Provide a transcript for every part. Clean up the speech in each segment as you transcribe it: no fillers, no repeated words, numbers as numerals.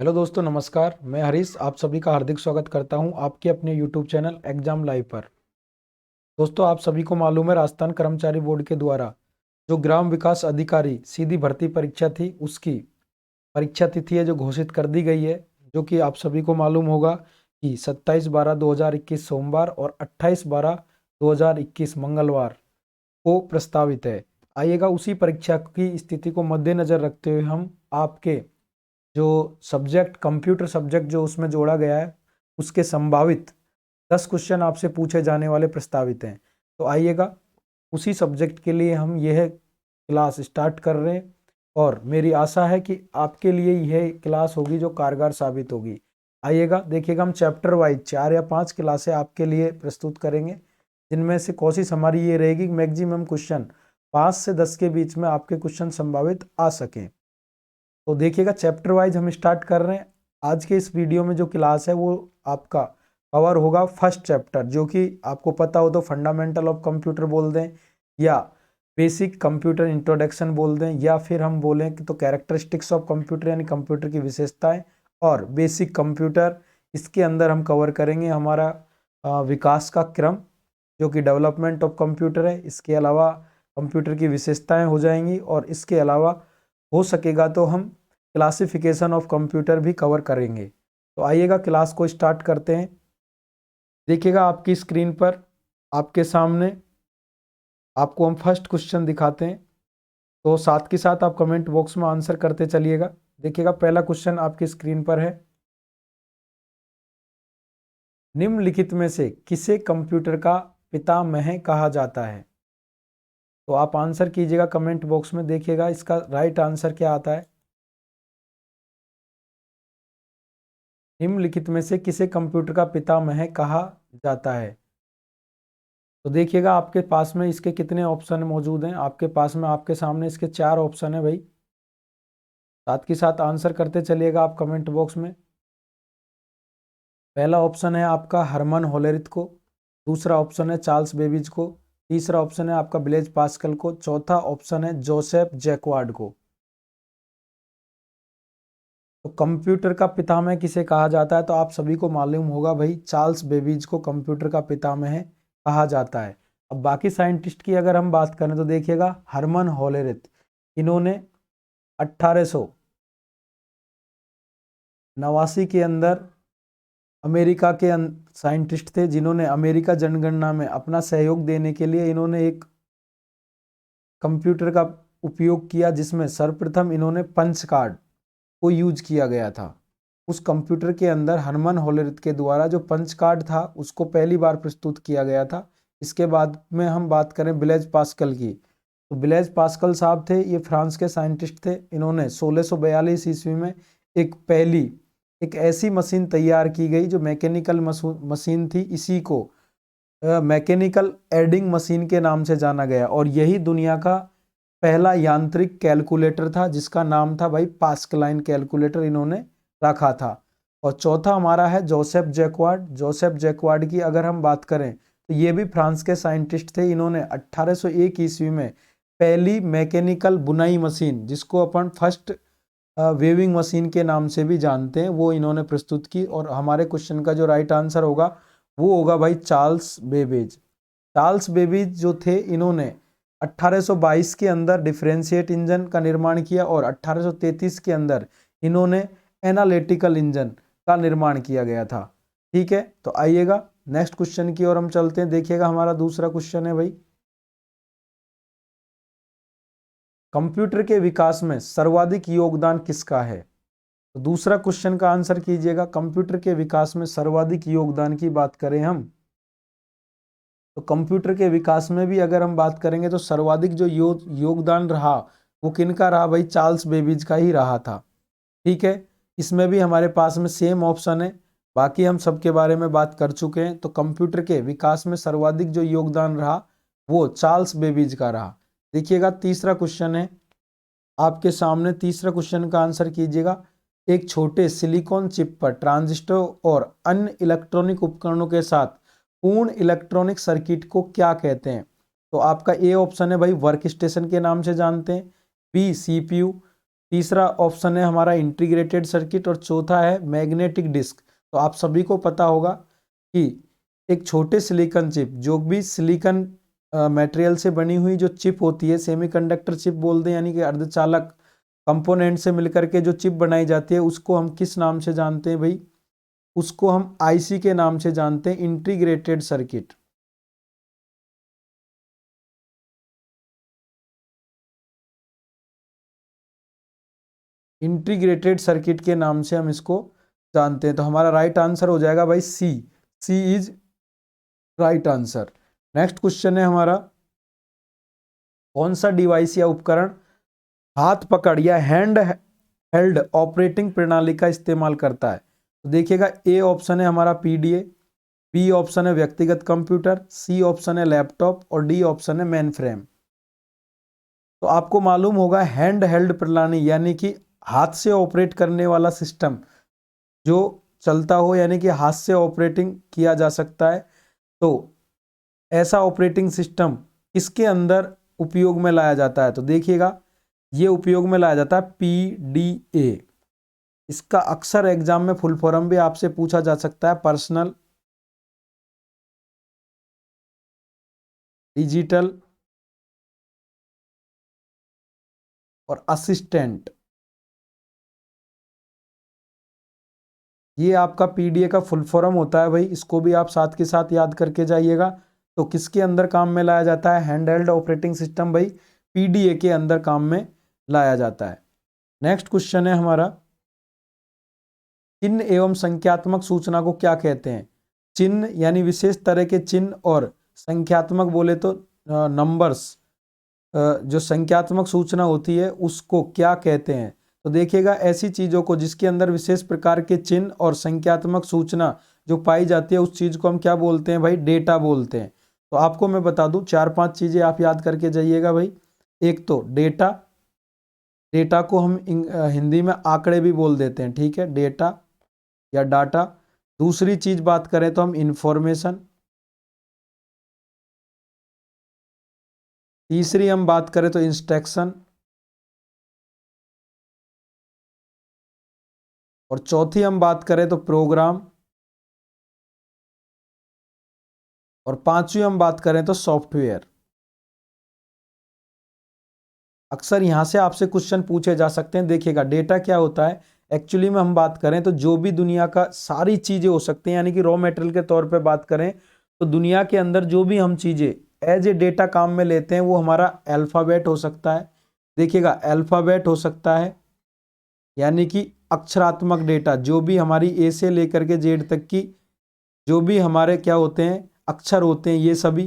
Hello दोस्तों, नमस्कार। मैं हरीश आप सभी का हार्दिक स्वागत करता हूं आपके अपने यूट्यूब चैनल एग्जाम लाइव पर। दोस्तों, आप सभी को मालूम है राजस्थान कर्मचारी बोर्ड के द्वारा जो ग्राम विकास अधिकारी सीधी भर्ती परीक्षा थी, उसकी परीक्षा तिथि है जो घोषित कर दी गई है, जो कि आप सभी को मालूम होगा कि 27/12/2021 सोमवार और 28/12/2021 मंगलवार को प्रस्तावित है। आइएगा उसी परीक्षा की स्थिति को मद्देनजर रखते हुए हम आपके जो सब्जेक्ट कंप्यूटर सब्जेक्ट जो उसमें जोड़ा गया है, उसके संभावित 10 क्वेश्चन आपसे पूछे जाने वाले प्रस्तावित हैं। तो आइएगा उसी सब्जेक्ट के लिए हम यह क्लास स्टार्ट कर रहे हैं और मेरी आशा है कि आपके लिए यह क्लास होगी जो कारगर साबित होगी। आइएगा देखिएगा, हम चैप्टर वाइज 4 या 5 क्लासें आपके लिए प्रस्तुत करेंगे, जिनमें से कोशिश हमारी ये रहेगी कि मैक्सिमम क्वेश्चन 5 से 10 के बीच में आपके क्वेश्चन संभावित आ सकें। तो देखिएगा, चैप्टर वाइज हम स्टार्ट कर रहे हैं। आज के इस वीडियो में जो क्लास है वो आपका कवर होगा फर्स्ट चैप्टर, जो कि आपको पता हो तो फंडामेंटल ऑफ कंप्यूटर बोल दें, या बेसिक कंप्यूटर इंट्रोडक्शन बोल दें, या फिर हम बोलें कि तो कैरेक्टरिस्टिक्स ऑफ कंप्यूटर यानी कंप्यूटर की विशेषताएं और बेसिक कंप्यूटर। इसके अंदर हम कवर करेंगे हमारा विकास का क्रम, जो कि डेवलपमेंट ऑफ कंप्यूटर है। इसके अलावा कंप्यूटर की विशेषताएं हो जाएंगी, और इसके अलावा हो सकेगा तो हम क्लासिफिकेशन ऑफ कंप्यूटर भी कवर करेंगे। तो आइएगा क्लास को स्टार्ट करते हैं। देखिएगा आपकी स्क्रीन पर आपके सामने आपको हम फर्स्ट क्वेश्चन दिखाते हैं, तो साथ के साथ आप कमेंट बॉक्स में आंसर करते चलिएगा। देखिएगा पहला क्वेश्चन आपकी स्क्रीन पर है, निम्नलिखित में से किसे कंप्यूटर का पितामह कहा जाता है? तो आप आंसर कीजिएगा कमेंट बॉक्स में। देखिएगा इसका राइट आंसर क्या आता है। निम्नलिखित में से किसे कंप्यूटर का पितामह कहा जाता है? तो देखिएगा आपके पास में इसके कितने ऑप्शन मौजूद हैं। आपके पास में आपके सामने इसके 4 ऑप्शन है भाई। साथ के साथ आंसर करते चलिएगा आप कमेंट बॉक्स में। पहला ऑप्शन है आपका हरमन होलेरिथ को, दूसरा ऑप्शन है चार्ल्स बेबेज को, तीसरा ऑप्शन है आपका ब्लेज पास्कल को, चौथा ऑप्शन है जोसेफ जैकवार्ड को। तो कंप्यूटर का पितामह किसे कहा जाता है? तो आप सभी को मालूम होगा भाई, चार्ल्स बेबेज को कंप्यूटर का पितामह कहा जाता है। अब बाकी साइंटिस्ट की अगर हम बात करें तो देखिएगा हरमन होलेरिथ, इन्होंने 1889 के अंदर अमेरिका के साइंटिस्ट थे, जिन्होंने अमेरिका जनगणना में अपना सहयोग देने के लिए इन्होंने एक कंप्यूटर का उपयोग किया, जिसमें सर्वप्रथम इन्होंने पंच कार्ड को यूज किया गया था। उस कंप्यूटर के अंदर हरमन होलेरिथ के द्वारा जो पंच कार्ड था उसको पहली बार प्रस्तुत किया गया था। इसके बाद में हम बात करें ब्लेज पास्कल की, तो ब्लेज पास्कल साहब थे, ये फ्रांस के साइंटिस्ट थे। इन्होंने 1642 ईस्वी में एक ऐसी मशीन तैयार की गई जो मैकेनिकल मशीन थी। इसी को मैकेनिकल एडिंग मशीन के नाम से जाना गया, और यही दुनिया का पहला यांत्रिक कैलकुलेटर था, जिसका नाम था भाई पास्कलाइन कैलकुलेटर, इन्होंने रखा था। और चौथा हमारा है जोसेफ जैकवार्ड। जोसेफ जैकवार्ड की अगर हम बात करें तो ये भी फ्रांस के साइंटिस्ट थे। इन्होंने 1801 ईस्वी में पहली मैकेनिकल बुनाई मशीन, जिसको अपन फर्स्ट वेविंग मशीन के नाम से भी जानते हैं, वो इन्होंने प्रस्तुत की। और हमारे क्वेश्चन का जो राइट आंसर होगा वो होगा भाई चार्ल्स बेबेज। चार्ल्स बेबेज जो थे, इन्होंने 1822 के अंदर डिफरेंशिएट इंजन का निर्माण किया, और 1833 के अंदर इन्होंने एनालिटिकल इंजन का निर्माण किया गया था। ठीक है, तो आइएगा नेक्स्ट क्वेश्चन की ओर हम चलते हैं। देखिएगा हमारा दूसरा क्वेश्चन है भाई, कंप्यूटर के विकास में सर्वाधिक योगदान किसका है? तो दूसरा क्वेश्चन का आंसर कीजिएगा। कंप्यूटर के विकास में सर्वाधिक योगदान की बात करें हम, तो कंप्यूटर के विकास में भी अगर हम बात करेंगे तो सर्वाधिक जो योगदान रहा वो किनका रहा भाई? चार्ल्स बेबेज का ही रहा था। ठीक है, इसमें भी हमारे पास में सेम ऑप्शन है। बाकी हम सबके बारे में बात कर चुके हैं। तो कंप्यूटर के विकास में सर्वाधिक जो योगदान रहा वो चार्ल्स बेबेज का रहा। देखिएगा तीसरा क्वेश्चन है आपके सामने। तीसरा क्वेश्चन का आंसर कीजिएगा, एक छोटे सिलिकॉन चिप पर ट्रांजिस्टर और अन्य इलेक्ट्रॉनिक उपकरणों के साथ पूर्ण इलेक्ट्रॉनिक सर्किट को क्या कहते हैं? तो आपका ए ऑप्शन है भाई वर्क स्टेशन के नाम से जानते हैं, बी सीपीयू, तीसरा ऑप्शन है हमारा इंटीग्रेटेड सर्किट और चौथा है मैग्नेटिक डिस्क। तो आप सभी को पता होगा कि एक छोटे सिलिकॉन चिप, जो भी सिलिकॉन मटेरियल से बनी हुई जो चिप होती है, सेमीकंडक्टर चिप बोलते हैं, यानी कि अर्धचालक कंपोनेंट से मिलकर के जो चिप बनाई जाती है, उसको हम किस नाम से जानते हैं भाई? उसको हम आईसी के नाम से जानते हैं, इंटीग्रेटेड सर्किट। इंटीग्रेटेड सर्किट के नाम से हम इसको जानते हैं। तो हमारा राइट आंसर हो जाएगा भाई C. C is right answer. Next question है हमारा, कौन सा डिवाइस या उपकरण हाथ पकड़ या हैंड हेल्ड ऑपरेटिंग प्रणाली का इस्तेमाल करता है? तो देखिएगा, ए ऑप्शन है हमारा पीडीए, बी ऑप्शन है व्यक्तिगत कंप्यूटर, सी ऑप्शन है लैपटॉप और डी ऑप्शन है मेन फ्रेम। तो आपको मालूम होगा हैंड हेल्ड प्रणाली यानी कि हाथ से ऑपरेट करने वाला सिस्टम जो चलता हो, यानी कि हाथ से ऑपरेटिंग किया जा सकता है। तो ऐसा ऑपरेटिंग सिस्टम किसके अंदर उपयोग में लाया जाता है? तो देखिएगा, ये उपयोग में लाया जाता है पीडीए। इसका अक्सर एग्जाम में फुल फॉर्म भी आपसे पूछा जा सकता है, पर्सनल डिजिटल और असिस्टेंट। ये आपका पीडीए का फुल फॉर्म होता है भाई, इसको भी आप साथ के साथ याद करके जाइएगा। तो किसके अंदर काम में लाया जाता है? हैंडहेल्ड ऑपरेटिंग सिस्टम भाई पीडीए के अंदर काम में लाया जाता है। नेक्स्ट क्वेश्चन है हमारा, चिन्ह एवं संख्यात्मक सूचना को क्या कहते हैं? चिन्ह यानी विशेष तरह के चिन्ह और संख्यात्मक बोले तो नंबर्स, जो संख्यात्मक सूचना होती है उसको क्या कहते हैं? तो देखिएगा, ऐसी चीजों को जिसके अंदर विशेष प्रकार के चिन्ह और संख्यात्मक सूचना जो पाई जाती है, उस चीज को हम क्या बोलते हैं भाई? डेटा बोलते हैं। तो आपको मैं बता दूं, 4-5 चीजें आप याद करके जाइएगा भाई। एक तो डेटा, डेटा को हम हिंदी में आंकड़े भी बोल देते हैं, ठीक है, डेटा या डाटा। दूसरी चीज बात करें तो हम इंफॉर्मेशन, तीसरी हम बात करें तो इंस्ट्रक्शन, और चौथी हम बात करें तो प्रोग्राम, और पांचवी हम बात करें तो सॉफ्टवेयर। अक्सर यहां से आपसे क्वेश्चन पूछे जा सकते हैं। देखिएगा, डेटा क्या होता है एक्चुअली में, हम बात करें तो जो भी दुनिया का सारी चीजें हो सकती हैं, यानी कि रॉ मटेरियल के तौर पे बात करें तो दुनिया के अंदर जो भी हम चीजें एज ए डेटा काम में लेते हैं, वो हमारा अल्फाबेट हो सकता है। देखिएगा, अल्फाबेट हो सकता है यानी कि अक्षरात्मक डेटा, जो भी हमारी ए से लेकर के जेड तक की जो भी हमारे क्या होते हैं अक्षर होते हैं, ये सभी।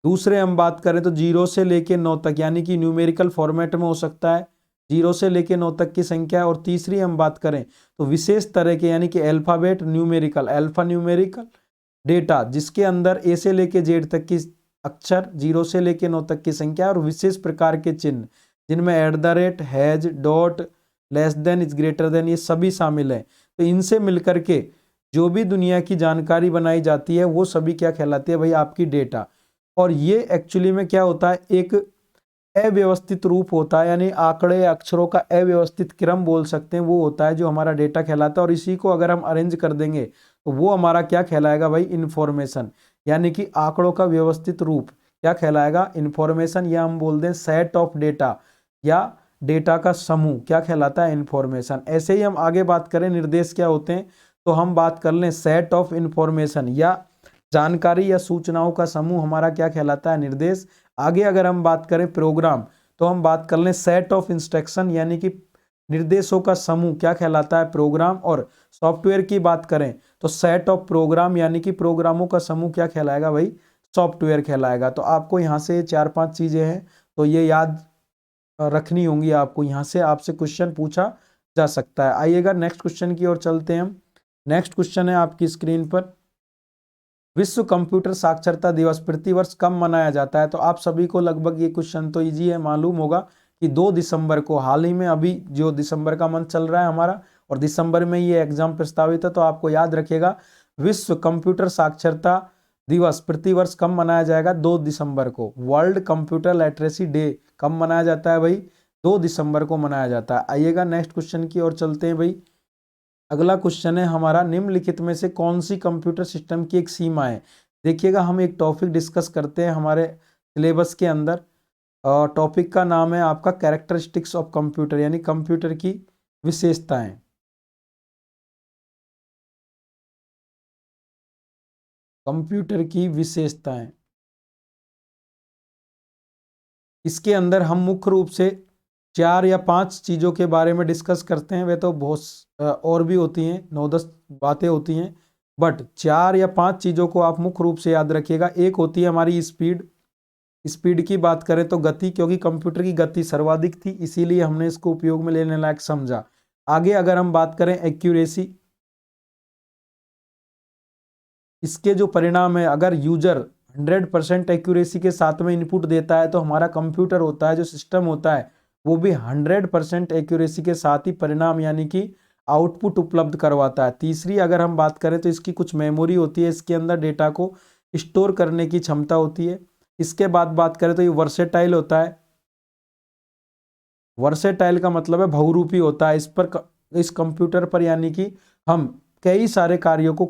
दूसरे हम बात करें तो 0 से लेके 9 तक, यानी कि न्यूमेरिकल फॉर्मेट में हो सकता है, 0 से लेके 9 तक की संख्या। और तीसरी हम बात करें तो विशेष तरह के, यानी कि alphabet numerical, alpha numerical data, जिसके अंदर ए से लेके जेड तक की अक्षर, 0 से लेके 9 तक की संख्या और विशेष प्रकार के चिन्ह, जिनमें @ has, dot, less than, is greater than, ये सभी शामिल हैं। तो इनसे मिलकर के जो भी दुनिया की जानकारी बनाई जाती है, वो सभी क्या कहलाती है भाई? आपकी डेटा। और ये एक्चुअली में क्या होता है? एक अव्यवस्थित रूप होता है, यानी आंकड़े अक्षरों का अव्यवस्थित क्रम बोल सकते हैं, वो होता है जो हमारा डेटा कहलाता है। और इसी को अगर हम अरेंज कर देंगे तो वो हमारा क्या कहलाएगा भाई? इंफॉर्मेशन, यानी कि आंकड़ों का व्यवस्थित रूप क्या कहलाएगा? इंफॉर्मेशन, या हम बोल दें सेट ऑफ डेटा या डेटा का समूह क्या कहलाता है? इंफॉर्मेशन। ऐसे ही हम आगे बात करें निर्देश क्या होते हैं, तो हम बात कर लें सेट ऑफ इंफॉर्मेशन, या जानकारी या सूचनाओं का समूह हमारा क्या कहलाता है? निर्देश। आगे अगर हम बात करें प्रोग्राम, तो हम बात कर लें सेट ऑफ इंस्ट्रक्शन, यानी कि निर्देशों का समूह क्या कहलाता है? प्रोग्राम। और सॉफ्टवेयर की बात करें तो सेट ऑफ प्रोग्राम, यानी कि प्रोग्रामों का समूह क्या कहलाएगा भाई? सॉफ्टवेयर कहलाएगा। तो आपको यहाँ से 4-5 चीजें हैं, तो ये याद रखनी होंगी आपको। यहाँ से आपसे क्वेश्चन पूछा जा सकता है। आइएगा नेक्स्ट क्वेश्चन की ओर चलते हैं हम। नेक्स्ट क्वेश्चन है आपकी स्क्रीन पर, विश्व कंप्यूटर साक्षरता दिवस प्रतिवर्ष कब मनाया जाता है? तो आप सभी को लगभग ये क्वेश्चन तो इजी है, मालूम होगा कि 2 दिसंबर को, हाल ही में अभी जो दिसंबर का मंथ चल रहा है हमारा, और दिसंबर में ये एग्जाम प्रस्तावित है, तो आपको याद रखिएगा विश्व कंप्यूटर साक्षरता दिवस प्रतिवर्ष कब मनाया जाएगा? 2 दिसंबर को। वर्ल्ड कंप्यूटर लिटरेसी डे कब मनाया जाता है भाई? 2 दिसंबर को मनाया जाता है। आइएगा नेक्स्ट क्वेश्चन की ओर चलते हैं भाई। अगला क्वेश्चन है हमारा, निम्नलिखित में से कौन सी कंप्यूटर सिस्टम की एक सीमा है। देखिएगा हम एक टॉपिक डिस्कस करते हैं हमारे सिलेबस के अंदर, टॉपिक का नाम है आपका कैरेक्टरिस्टिक्स ऑफ कंप्यूटर, यानी कंप्यूटर की विशेषताएं। कंप्यूटर की विशेषताएं, इसके अंदर हम मुख्य रूप से 4 या 5 चीज़ों के बारे में डिस्कस करते हैं। वे तो बहुत और भी होती हैं, 9-10 बातें होती हैं, बट 4 या 5 चीज़ों को आप मुख्य रूप से याद रखिएगा। एक होती है हमारी स्पीड। स्पीड की बात करें तो गति, क्योंकि कंप्यूटर की गति सर्वाधिक थी इसीलिए हमने इसको उपयोग में लेने लायक समझा। आगे अगर हम बात करें एक्यूरेसी, इसके जो परिणाम है, अगर यूजर 100% एक्यूरेसी के साथ में इनपुट देता है तो हमारा कंप्यूटर होता है, जो सिस्टम होता है, वो भी 100% एक्यूरेसी के साथ ही परिणाम यानी कि आउटपुट उपलब्ध करवाता है। तीसरी अगर हम बात करें तो इसकी कुछ मेमोरी होती है, इसके अंदर डेटा को स्टोर करने की क्षमता होती है। इसके बाद बात करें तो ये वर्सेटाइल होता है। वर्सेटाइल का मतलब है बहुरूपी होता है। इस कंप्यूटर पर यानी कि हम कई सारे कार्यों को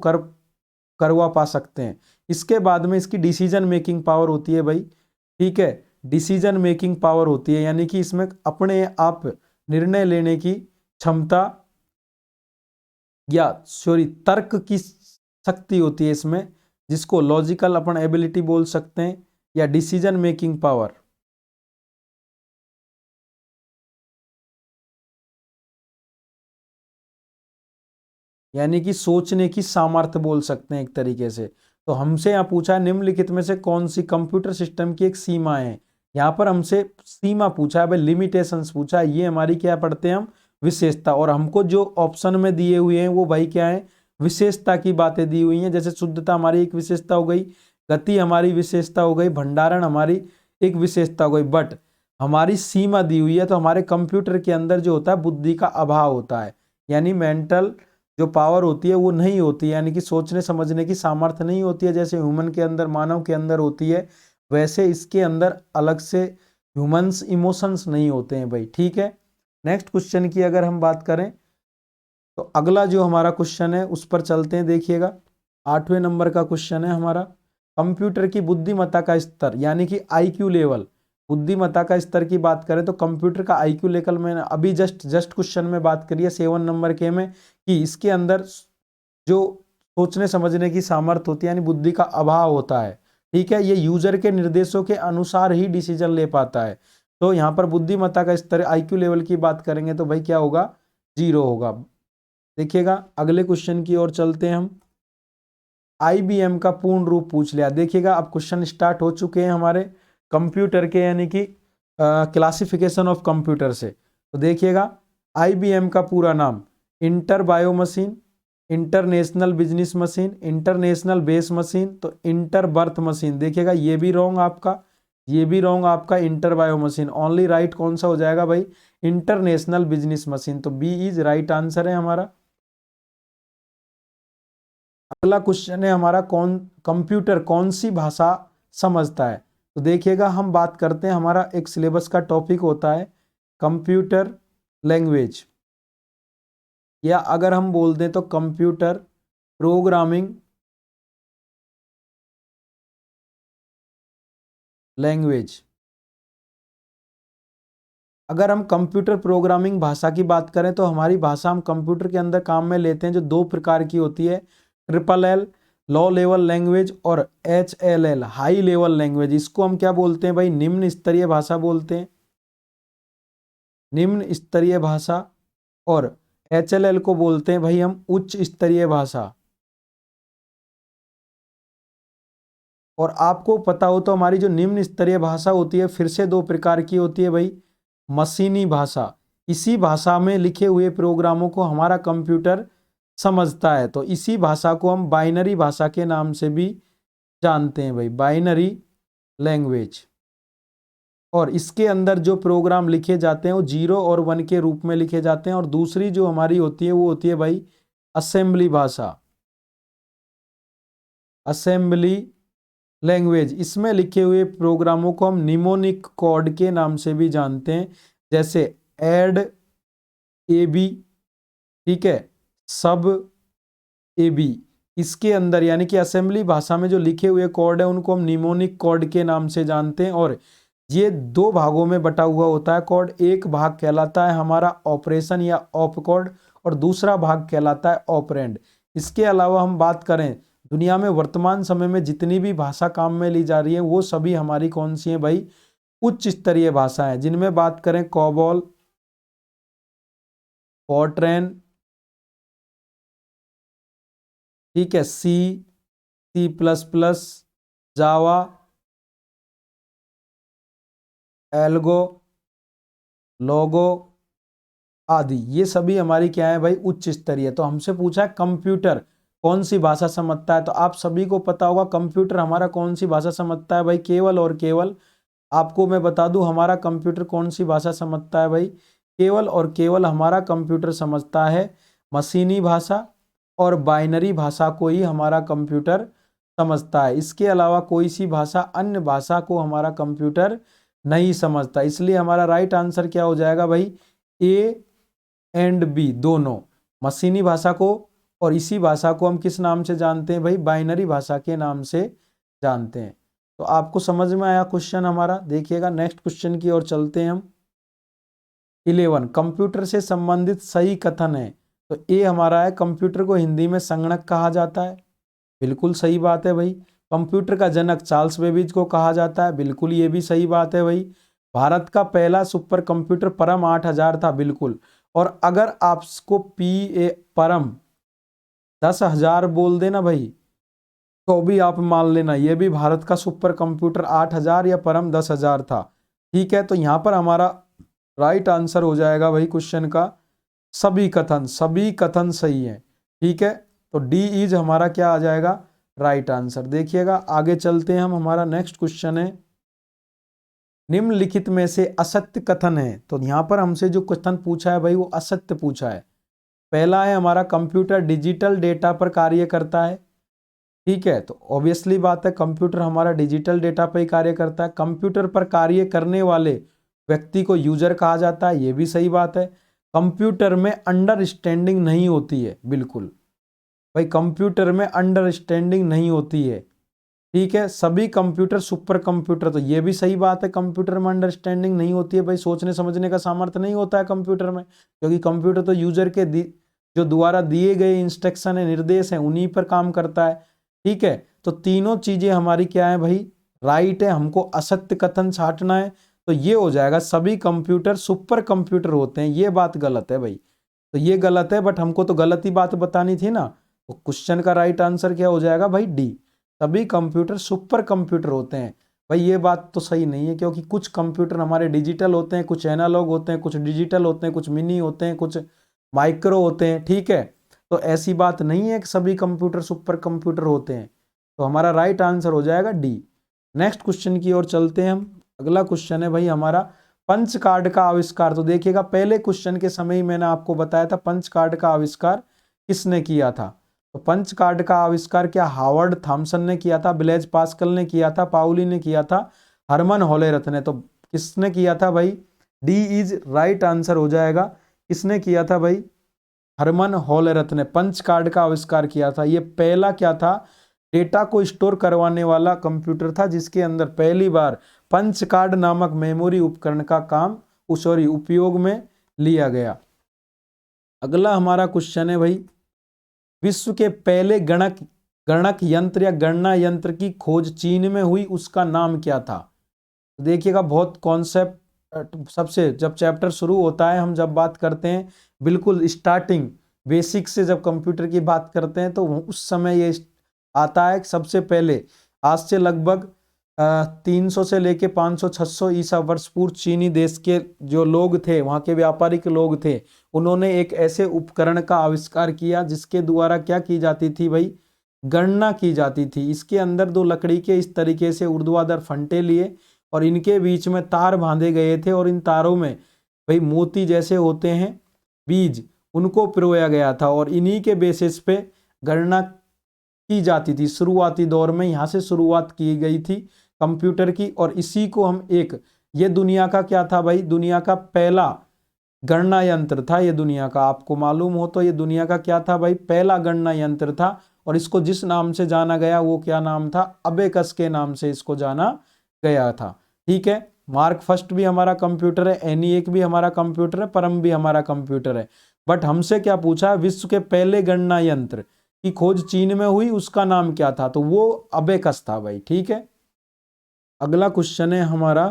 करवा पा सकते हैं। इसके बाद में इसकी डिसीजन मेकिंग पावर होती है भाई, ठीक है, डिसीजन मेकिंग पावर होती है, यानी कि इसमें अपने आप निर्णय लेने की क्षमता या सॉरी तर्क की शक्ति होती है इसमें, जिसको लॉजिकल अपन एबिलिटी बोल सकते हैं या डिसीजन मेकिंग पावर। यानी कि सोचने की सामर्थ्य बोल सकते हैं एक तरीके से। तो हमसे यहाँ पूछा है निम्नलिखित में से कौन सी कंप्यूटर सिस्टम की एक सीमा है। यहाँ पर हमसे सीमा पूछा है भाई, लिमिटेशंस पूछा है। ये हमारी क्या पढ़ते हैं हम, विशेषता। और हमको जो ऑप्शन में दिए हुए हैं वो भाई क्या है, विशेषता की बातें दी हुई हैं। जैसे शुद्धता हमारी एक विशेषता हो गई, गति हमारी विशेषता हो गई, भंडारण हमारी एक विशेषता हो गई। बट हमारी सीमा दी हुई है, तो हमारे कंप्यूटर के अंदर जो होता है बुद्धि का अभाव होता है, यानी मेंटल जो पावर होती है वो नहीं होती है, यानी कि सोचने समझने की सामर्थ्य नहीं होती है। जैसे ह्यूमन के अंदर, मानव के अंदर होती है, वैसे इसके अंदर अलग से ह्यूमंस इमोशंस नहीं होते हैं भाई, ठीक है। नेक्स्ट क्वेश्चन की अगर हम बात करें तो अगला जो हमारा क्वेश्चन है उस पर चलते हैं। देखिएगा 8वें नंबर का क्वेश्चन है हमारा, कंप्यूटर की बुद्धिमत्ता का स्तर यानी कि आईक्यू लेवल। बुद्धिमत्ता का स्तर की बात करें तो कंप्यूटर का आईक्यू लेवल, मैंने अभी जस्ट क्वेश्चन में बात करी है 7 नंबर के में, कि इसके अंदर जो सोचने समझने की सामर्थ्य होती है यानी बुद्धि का अभाव होता है, ठीक है। ये यूजर के निर्देशों के अनुसार ही डिसीजन ले पाता है। तो यहाँ पर बुद्धिमत्ता का स्तर आईक्यू लेवल की बात करेंगे तो भाई क्या होगा, 0 होगा। देखिएगा अगले क्वेश्चन की ओर चलते हैं हम। आईबीएम का पूर्ण रूप पूछ लिया। देखिएगा अब क्वेश्चन स्टार्ट हो चुके हैं हमारे कंप्यूटर के, यानी कि क्लासिफिकेशन ऑफ कंप्यूटर से। तो देखिएगा आईबीएम का पूरा नाम, inter bio machine, international business machine, international base machine, तो इंटर बर्थ मशीन। देखिएगा ये भी रॉन्ग आपका, ये भी रॉन्ग आपका, inter bio machine. Only right कौन सा हो जाएगा भाई, इंटरनेशनल बिजनेस मशीन। तो बी इज राइट आंसर है हमारा। अगला क्वेश्चन है हमारा, कंप्यूटर कौन सी भाषा समझता है। तो देखिएगा हम बात करते हैं, हमारा एक सिलेबस का टॉपिक होता है कंप्यूटर लैंग्वेज, या अगर हम बोल दें तो कंप्यूटर प्रोग्रामिंग लैंग्वेज। अगर हम कंप्यूटर प्रोग्रामिंग भाषा की बात करें तो हमारी भाषा हम कंप्यूटर के अंदर काम में लेते हैं जो 2 प्रकार की होती है, LLL लो लेवल लैंग्वेज और HLL हाई लेवल लैंग्वेज। इसको हम क्या बोलते हैं भाई, निम्न स्तरीय भाषा बोलते हैं, निम्न स्तरीय भाषा। और HLL को बोलते हैं भाई हम उच्च स्तरीय भाषा। और आपको पता हो तो हमारी जो निम्न स्तरीय भाषा होती है फिर से 2 प्रकार की होती है भाई, मशीनी भाषा। इसी भाषा में लिखे हुए प्रोग्रामों को हमारा कंप्यूटर समझता है, तो इसी भाषा को हम बाइनरी भाषा के नाम से भी जानते हैं भाई, बाइनरी लैंग्वेज। और इसके अंदर जो प्रोग्राम लिखे जाते हैं वो 0 और 1 के रूप में लिखे जाते हैं। और दूसरी जो हमारी होती है वो होती है भाई असेंबली भाषा, असेंबली लैंग्वेज। इसमें लिखे हुए प्रोग्रामों को हम निमोनिक कोड के नाम से भी जानते हैं। जैसे ऐड ए बी, ठीक है, सब ए बी, इसके अंदर यानी कि असेंबली भाषा में जो लिखे हुए कोड है उनको हम निमोनिक कोड के नाम से जानते हैं। और ये दो भागों में बटा हुआ होता है कोड। एक भाग कहलाता है हमारा ऑपरेशन या ऑप कोड और दूसरा भाग कहलाता है ऑपरेंड। इसके अलावा हम बात करें दुनिया में वर्तमान समय में जितनी भी भाषा काम में ली जा रही है वो सभी हमारी कौन सी है भाई, उच्च स्तरीय भाषा है, जिनमें बात करें कोबॉल, फॉर्ट्रेन, ठीक है, सी प्लस प्लस, जावा, एल्गो, लोगो आदि, ये सभी हमारी क्या है भाई, उच्च स्तरीय। तो हमसे पूछा है कंप्यूटर कौन सी भाषा समझता है, तो आप सभी को पता होगा कंप्यूटर हमारा कौन सी भाषा समझता है भाई, केवल और केवल, आपको मैं बता दूं हमारा कंप्यूटर कौन सी भाषा समझता है भाई, केवल और केवल हमारा कंप्यूटर समझता है मशीनी भाषा और बाइनरी भाषा को ही हमारा कंप्यूटर समझता है। इसके अलावा कोई सी भाषा, अन्य भाषा को हमारा कंप्यूटर नहीं समझता। इसलिए हमारा राइट आंसर क्या हो जाएगा भाई, ए एंड बी दोनों, मशीनी भाषा को और इसी भाषा को हम किस नाम से जानते हैं भाई, बाइनरी भाषा के नाम से जानते हैं। तो आपको समझ में आया क्वेश्चन हमारा। देखिएगा नेक्स्ट क्वेश्चन की ओर चलते हैं हम। 11 कंप्यूटर से संबंधित सही कथन है, तो ए हमारा है कंप्यूटर को हिंदी में संगणक कहा जाता है, बिल्कुल सही बात है भाई। कंप्यूटर का जनक चार्ल्स बेबेज को कहा जाता है, बिल्कुल ये भी सही बात है भाई। भारत का पहला सुपर कंप्यूटर परम 8000 था, बिल्कुल। और अगर आपको परम 10,000 बोल देना भाई तो भी आप मान लेना ये भी भारत का सुपर कंप्यूटर 8000 या परम 10,000 था, ठीक है। तो यहाँ पर हमारा राइट आंसर हो जाएगा भाई क्वेश्चन का सभी कथन, सभी कथन सही है, ठीक है। तो डी इज हमारा क्या आ जाएगा, राइट आंसर। देखिएगा आगे चलते हैं हम, हमारा नेक्स्ट क्वेश्चन है निम्नलिखित में से असत्य कथन है। तो यहाँ पर हमसे जो कथन पूछा है भाई वो असत्य पूछा है। पहला है हमारा कंप्यूटर डिजिटल डेटा पर कार्य करता है, ठीक है। तो ऑब्वियसली बात है कंप्यूटर हमारा डिजिटल डेटा पर ही कार्य करता है। कंप्यूटर पर कार्य करने वाले व्यक्ति को यूजर कहा जाता है, ये भी सही बात है। कंप्यूटर में अंडरस्टैंडिंग नहीं होती है, बिल्कुल भाई कंप्यूटर में अंडरस्टैंडिंग नहीं होती है, ठीक है। सभी कंप्यूटर सुपर कंप्यूटर, तो ये भी सही बात है कंप्यूटर में अंडरस्टैंडिंग नहीं होती है भाई, सोचने समझने का सामर्थ्य नहीं होता है कंप्यूटर में, क्योंकि कंप्यूटर तो यूजर के जो द्वारा दिए गए इंस्ट्रक्शन है, निर्देश हैं, उन्हीं पर काम करता है, ठीक है। तो तीनों चीजें हमारी क्या है भाई, राइट है। हमको असत्य कथन छांटना है, तो ये हो जाएगा सभी कंप्यूटर सुपर कंप्यूटर होते हैं, ये बात गलत है भाई। तो ये गलत है, बट हमको तो गलत ही बात बतानी थी ना। तो क्वेश्चन का राइट आंसर क्या हो जाएगा भाई, डी, सभी कंप्यूटर सुपर कंप्यूटर होते हैं। भाई ये बात तो सही नहीं है, क्योंकि कुछ कंप्यूटर हमारे डिजिटल होते हैं, कुछ एनालॉग होते हैं, कुछ डिजिटल होते हैं, कुछ मिनी होते हैं, कुछ माइक्रो होते हैं, ठीक है। तो ऐसी बात नहीं है कि सभी कंप्यूटर सुपर कंप्यूटर होते हैं। तो हमारा राइट आंसर हो जाएगा डी। नेक्स्ट क्वेश्चन की ओर चलते हैं हम। अगला क्वेश्चन है भाई हमारा पंच कार्ड का आविष्कार। तो देखिएगा पहले क्वेश्चन के समय ही मैंने आपको बताया था पंच कार्ड का आविष्कार किसने किया था। तो पंच कार्ड का आविष्कार क्या हार्वर्ड थॉमसन ने किया था, ब्लेज पास्कल ने किया था, पाउली ने किया था, हरमन होलेरथ ने। तो किसने किया था भाई, डी इज राइट आंसर हो जाएगा। किसने किया था भाई, हरमन होलेरथ ने पंच कार्ड का आविष्कार किया था। ये पहला क्या था, डेटा को स्टोर करवाने वाला कंप्यूटर था, जिसके अंदर पहली बार पंच कार्ड नामक मेमोरी उपकरण का काम उपयोग में लिया गया। अगला हमारा क्वेश्चन है भाई विश्व के पहले गणक यंत्र या गणना यंत्र की खोज चीन में हुई, उसका नाम क्या था। तो देखिएगा बहुत कॉन्सेप्ट, सबसे जब चैप्टर शुरू होता है हम जब बात करते हैं बिल्कुल स्टार्टिंग बेसिक से जब कंप्यूटर की बात करते हैं तो उस समय ये आता है सबसे पहले आज से लगभग 300 से लेके 500-600 ईसा वर्ष पूर्व चीनी देश के जो लोग थे, वहाँ के व्यापारिक लोग थे, उन्होंने एक ऐसे उपकरण का आविष्कार किया जिसके द्वारा क्या की जाती थी भाई, गणना की जाती थी। इसके अंदर दो लकड़ी के इस तरीके से ऊर्ध्वाधर फंटे लिए और इनके बीच में तार बांधे गए थे और इन तारों में भाई मोती जैसे होते हैं बीज, उनको पिरोया गया था और इन्हीं के बेसिस पे गणना की जाती थी। शुरुआती दौर में यहाँ से शुरुआत की गई थी कंप्यूटर की और इसी को हम एक ये दुनिया का क्या था भाई, दुनिया का पहला गणना यंत्र था। ये दुनिया का, आपको मालूम हो तो ये दुनिया का क्या था भाई, पहला गणना यंत्र था। और इसको जिस नाम से जाना गया वो क्या नाम था, अबेकस के नाम से इसको जाना गया था। ठीक है, मार्क फर्स्ट भी हमारा कंप्यूटर है, ENIAC भी हमारा कंप्यूटर है, परम भी हमारा कंप्यूटर है। बट हमसे क्या पूछा है, विश्व के पहले गणना यंत्र की खोज चीन में हुई, उसका नाम क्या था, तो वो अबेकस था भाई। ठीक है, अगला क्वेश्चन है हमारा,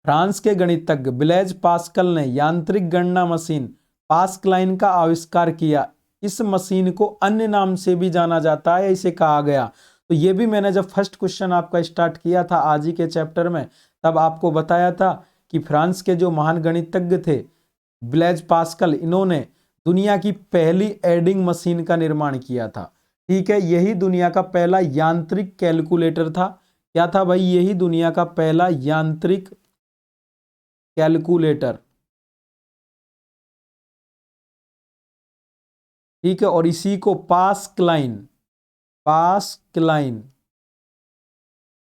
फ्रांस के गणितज्ञ ब्लेज पास्कल ने यांत्रिक गणना मशीन पास्कलाइन का आविष्कार किया। इस मशीन को अन्य नाम से भी जाना जाता है, इसे कहा गया। तो ये भी मैंने जब फर्स्ट क्वेश्चन आपका स्टार्ट किया था आज ही के चैप्टर में, तब आपको बताया था कि फ्रांस के जो महान गणितज्ञ थे ब्लेज पास्कल, इन्होंने दुनिया की पहली एडिंग मशीन का निर्माण किया था। ठीक है, यही दुनिया का पहला यांत्रिक कैलकुलेटर था। क्या था भाई, यही दुनिया का पहला यांत्रिक कैलकुलेटर। ठीक है, और इसी को पास्कलाइन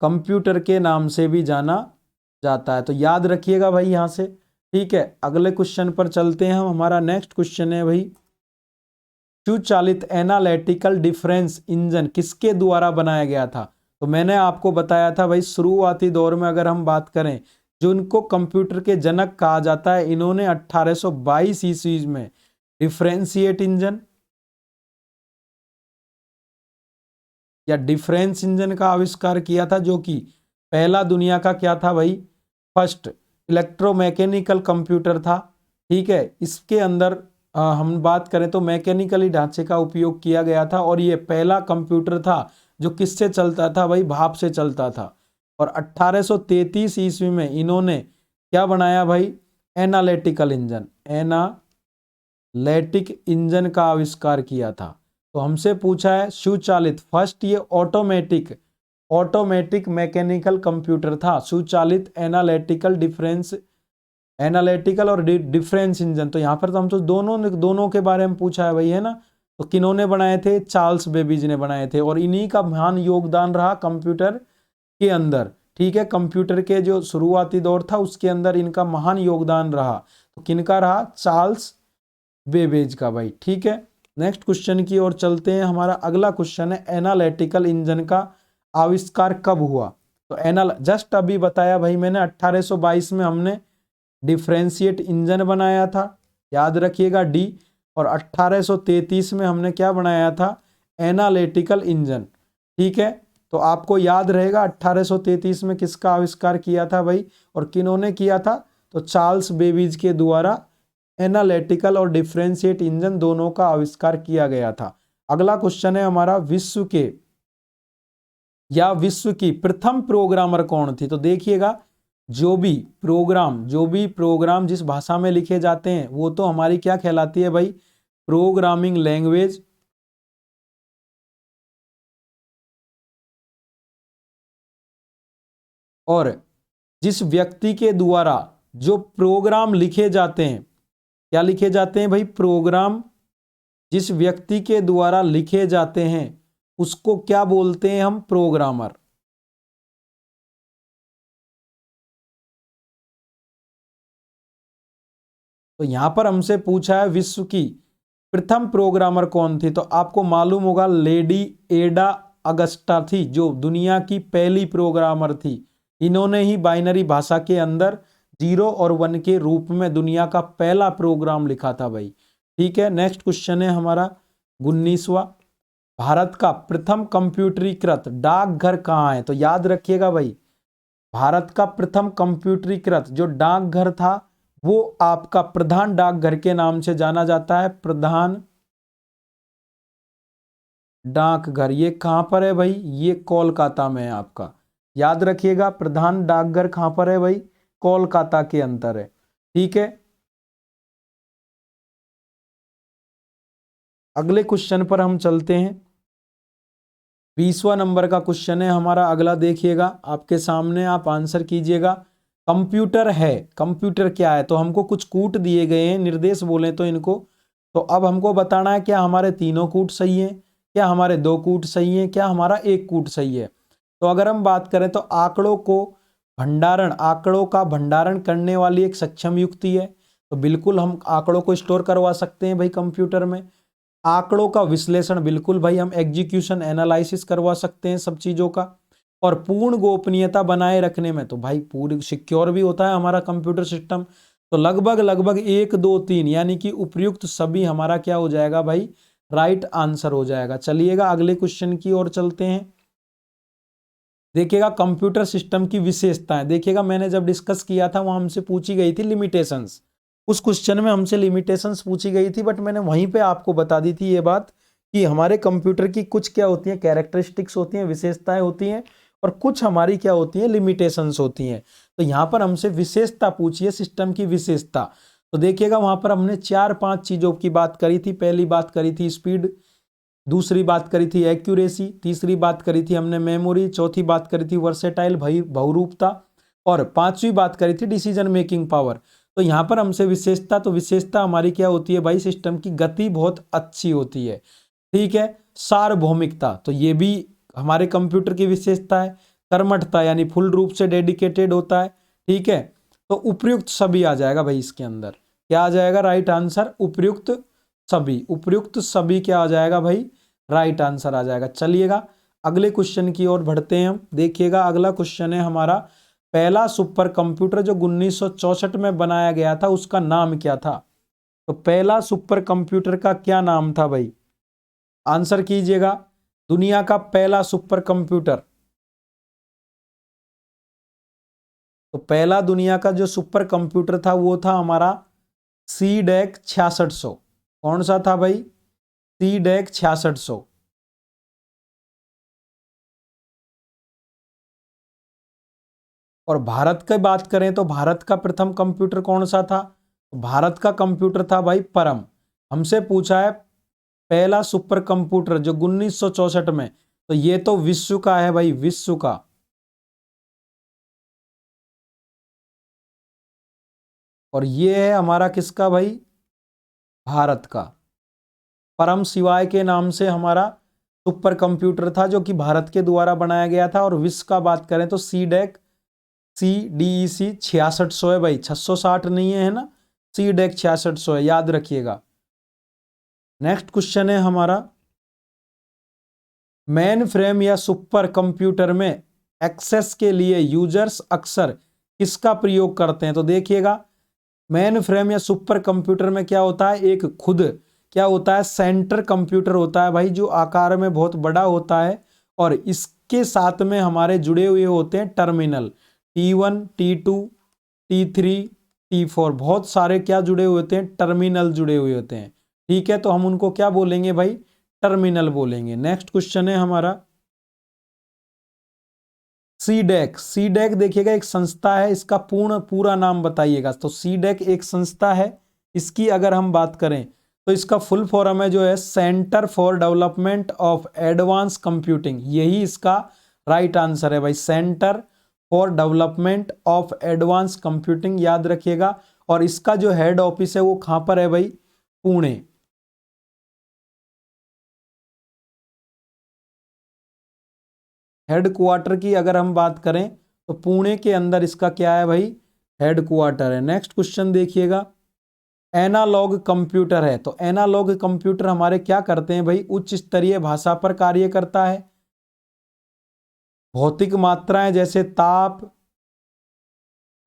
कंप्यूटर के नाम से भी जाना जाता है। तो याद रखिएगा भाई यहां से। ठीक है, अगले क्वेश्चन पर चलते हैं हम। हमारा नेक्स्ट क्वेश्चन है भाई, स्वचालित एनालिटिकल डिफरेंस इंजन किसके द्वारा बनाया गया था। तो मैंने आपको बताया था भाई, शुरुआती दौर में अगर हम बात करें, जो इनको कंप्यूटर के जनक कहा जाता है, इन्होंने 1822 ईस्वी में डिफरेंशिएट इंजन या डिफरेंस इंजन का आविष्कार किया था, जो कि पहला दुनिया का क्या था भाई, फर्स्ट इलेक्ट्रोमैकेनिकल कंप्यूटर था। ठीक है, इसके अंदर हम बात करें तो मैकेनिकली ढांचे का उपयोग किया गया था, और ये पहला कंप्यूटर था जो किससे चलता था भाई, भाप से चलता था। और 1833 ईस्वी में इन्होंने क्या बनाया भाई, एनालिटिकल इंजन, एनालिटिक इंजन का आविष्कार किया था। तो हमसे पूछा है स्वचालित, फर्स्ट ये ऑटोमेटिक मैकेनिकल कंप्यूटर था, स्वचालित एनालिटिकल और डिफरेंस इंजन। तो यहाँ पर तो हम तो दोनों के बारे में पूछा है भाई, है ना। तो किन्होंने बनाए थे, चार्ल्स बेबेज ने बनाए थे, और इन्हीं का महान योगदान रहा कंप्यूटर के अंदर। ठीक है, कंप्यूटर के जो शुरुआती दौर था उसके अंदर इनका महान योगदान रहा। तो किनका रहा, चार्ल्स बेबेज का भाई। ठीक है, नेक्स्ट क्वेश्चन की ओर चलते हैं। हमारा अगला क्वेश्चन है, एनालिटिकल इंजन का आविष्कार कब हुआ। तो जस्ट अभी बताया भाई मैंने, 1822 में हमने डिफरेंशिएट इंजन बनाया था, याद रखिएगा डी। और 1833 में हमने क्या बनाया था, एनालिटिकल इंजन। ठीक है, तो आपको याद रहेगा 1833 में किसका आविष्कार किया था भाई, और किन्होंने किया था, तो चार्ल्स बेबेज के द्वारा एनालिटिकल और डिफरेंशिएट इंजन दोनों का आविष्कार किया गया था। अगला क्वेश्चन है हमारा, विश्व की प्रथम प्रोग्रामर कौन थी। तो देखिएगा, जो भी प्रोग्राम जिस भाषा में लिखे जाते हैं वो तो हमारी क्या कहलाती है भाई, प्रोग्रामिंग लैंग्वेज। और जिस व्यक्ति के द्वारा जो प्रोग्राम लिखे जाते हैं, क्या लिखे जाते हैं भाई, प्रोग्राम जिस व्यक्ति के द्वारा लिखे जाते हैं उसको क्या बोलते हैं हम, प्रोग्रामर। तो यहां पर हमसे पूछा है विश्व की प्रथम प्रोग्रामर कौन थी। तो आपको मालूम होगा लेडी एडा अगस्टा थी, जो दुनिया की पहली प्रोग्रामर थी। इन्होंने ही बाइनरी भाषा के अंदर 0 और 1 के रूप में दुनिया का पहला प्रोग्राम लिखा था भाई। ठीक है, नेक्स्ट क्वेश्चन है हमारा 19वां, भारत का प्रथम कंप्यूटरीकृत डाकघर कहाँ है। तो याद रखिएगा भाई, भारत का प्रथम कंप्यूटरीकृत जो डाकघर था वो आपका प्रधान डाकघर के नाम से जाना जाता है, प्रधान डाकघर। ये कहां पर है भाई, ये कोलकाता में है आपका, याद रखिएगा। प्रधान डाकघर कहां पर है भाई, कोलकाता के अंदर है। ठीक है, अगले क्वेश्चन पर हम चलते हैं। 20वां नंबर का क्वेश्चन है हमारा अगला, देखिएगा आपके सामने, आप आंसर कीजिएगा। कंप्यूटर है, कंप्यूटर क्या है। तो हमको कुछ कूट दिए गए हैं, निर्देश बोले तो इनको। तो अब हमको बताना है क्या हमारे तीनों कूट सही है, क्या हमारे 2 कूट सही है, क्या हमारा 1 कूट सही है। तो अगर हम बात करें तो आंकड़ों को भंडारण, आंकड़ों का भंडारण करने वाली एक सक्षम युक्ति है, तो बिल्कुल हम आंकड़ों को स्टोर करवा सकते हैं भाई कंप्यूटर में। आंकड़ों का विश्लेषण, बिल्कुल भाई हम एग्जीक्यूशन एनालिसिस करवा सकते हैं सब चीजों का। और पूर्ण गोपनीयता बनाए रखने में, तो भाई पूरी सिक्योर भी होता है हमारा कंप्यूटर सिस्टम। तो लगभग लगभग 1 2 3 यानी कि उपयुक्त सभी हमारा क्या हो जाएगा भाई, राइट आंसर हो जाएगा। चलिएगा अगले क्वेश्चन की ओर चलते हैं। देखिएगा कंप्यूटर सिस्टम की विशेषताएं, देखिएगा मैंने जब डिस्कस किया था वहां हमसे पूछी गई थी लिमिटेशंस, उस क्वेश्चन में हमसे लिमिटेशंस पूछी गई थी, बट मैंने वहीं पे आपको बता दी थी ये बात कि हमारे कंप्यूटर की कुछ क्या होती हैं, कैरेक्टरिस्टिक्स होती हैं, विशेषताएं होती हैं, और कुछ हमारी क्या होती हैं, लिमिटेशंस होती हैं। तो यहाँ पर हमसे विशेषता पूछी है, सिस्टम की विशेषता। तो देखिएगा वहां पर हमने 4-5 चीजों की बात करी थी। पहली बात करी थी स्पीड, दूसरी बात करी थी एक्यूरेसी, तीसरी बात करी थी हमने मेमोरी, चौथी बात करी थी वर्सेटाइल बहुरूपता, और पांचवी बात करी थी डिसीजन मेकिंग पावर। तो यहाँ पर हमसे विशेषता, तो विशेषता हमारी क्या होती है भाई, सिस्टम की गति बहुत अच्छी होती है। ठीक है। सार्वभौमिकता, तो ये भी हमारे कंप्यूटर की विशेषता है। कर्मठता यानी फुल रूप से डेडिकेटेड होता है। ठीक है। तो उपयुक्त सभी आ जाएगा भाई इसके अंदर। क्या आ जाएगा राइट आंसर, उपयुक्त सभी। उपयुक्त सभी क्या आ जाएगा भाई, राइट आंसर आ जाएगा। चलिएगा अगले क्वेश्चन की ओर बढ़ते हैं हम। देखिएगा अगला क्वेश्चन है हमारा, पहला सुपर कंप्यूटर जो 1964 में बनाया गया था उसका नाम क्या था। तो पहला सुपर कंप्यूटर का क्या नाम था भाई, आंसर कीजिएगा। दुनिया का पहला सुपर कंप्यूटर, तो पहला दुनिया का जो सुपर कंप्यूटर था वो था हमारा CDEC 6600। कौन सा था भाई, CDEC 6600। और भारत की बात करें तो भारत का प्रथम कंप्यूटर कौन सा था, भारत का कंप्यूटर था भाई परम। हमसे पूछा है पहला सुपर कंप्यूटर जो 1964 में, तो ये तो विश्व का है भाई, विश्व का। और ये है हमारा किसका भाई, भारत का। परम शिवाय के नाम से हमारा सुपर कंप्यूटर था जो कि भारत के द्वारा बनाया गया था। और विश्व का बात करें तो CDEC 6600 है भाई, 660 नहीं है ना, CDEC 6600 है, याद रखिएगा। नेक्स्ट क्वेश्चन है हमारा, मेन फ्रेम या सुपर कंप्यूटर में एक्सेस के लिए यूजर्स अक्सर किसका प्रयोग करते हैं। तो देखिएगा मेन फ्रेम या सुपर कंप्यूटर में क्या होता है, एक खुद क्या होता है, सेंटर कंप्यूटर होता है भाई, जो आकार में बहुत बड़ा होता है। और इसके साथ में हमारे जुड़े हुए होते हैं terminal, T1 T2 T3 T4, बहुत सारे क्या जुड़े हुए होते हैं, टर्मिनल जुड़े हुए होते हैं। ठीक है। तो हम उनको क्या बोलेंगे भाई, टर्मिनल बोलेंगे। नेक्स्ट क्वेश्चन है हमारा, CDEC देखिएगा एक संस्था है, इसका पूरा नाम बताइएगा। तो CDEC एक संस्था है, इसकी अगर हम बात करें तो इसका फुल फॉर्म है जो है centre for development of advance computing, यही इसका राइट आंसर है भाई, centre for development of advance computing, याद रखिएगा। और इसका जो हेड ऑफिस है वो कहां पर है भाई, पुणे। हेड क्वार्टर की अगर हम बात करें तो पुणे के अंदर इसका क्या है भाई, हेड क्वार्टर है। नेक्स्ट क्वेश्चन देखिएगा, एनालॉग कंप्यूटर है, तो एनालॉग कंप्यूटर हमारे क्या करते हैं भाई, उच्च स्तरीय भाषा पर कार्य करता है, भौतिक मात्राएं जैसे ताप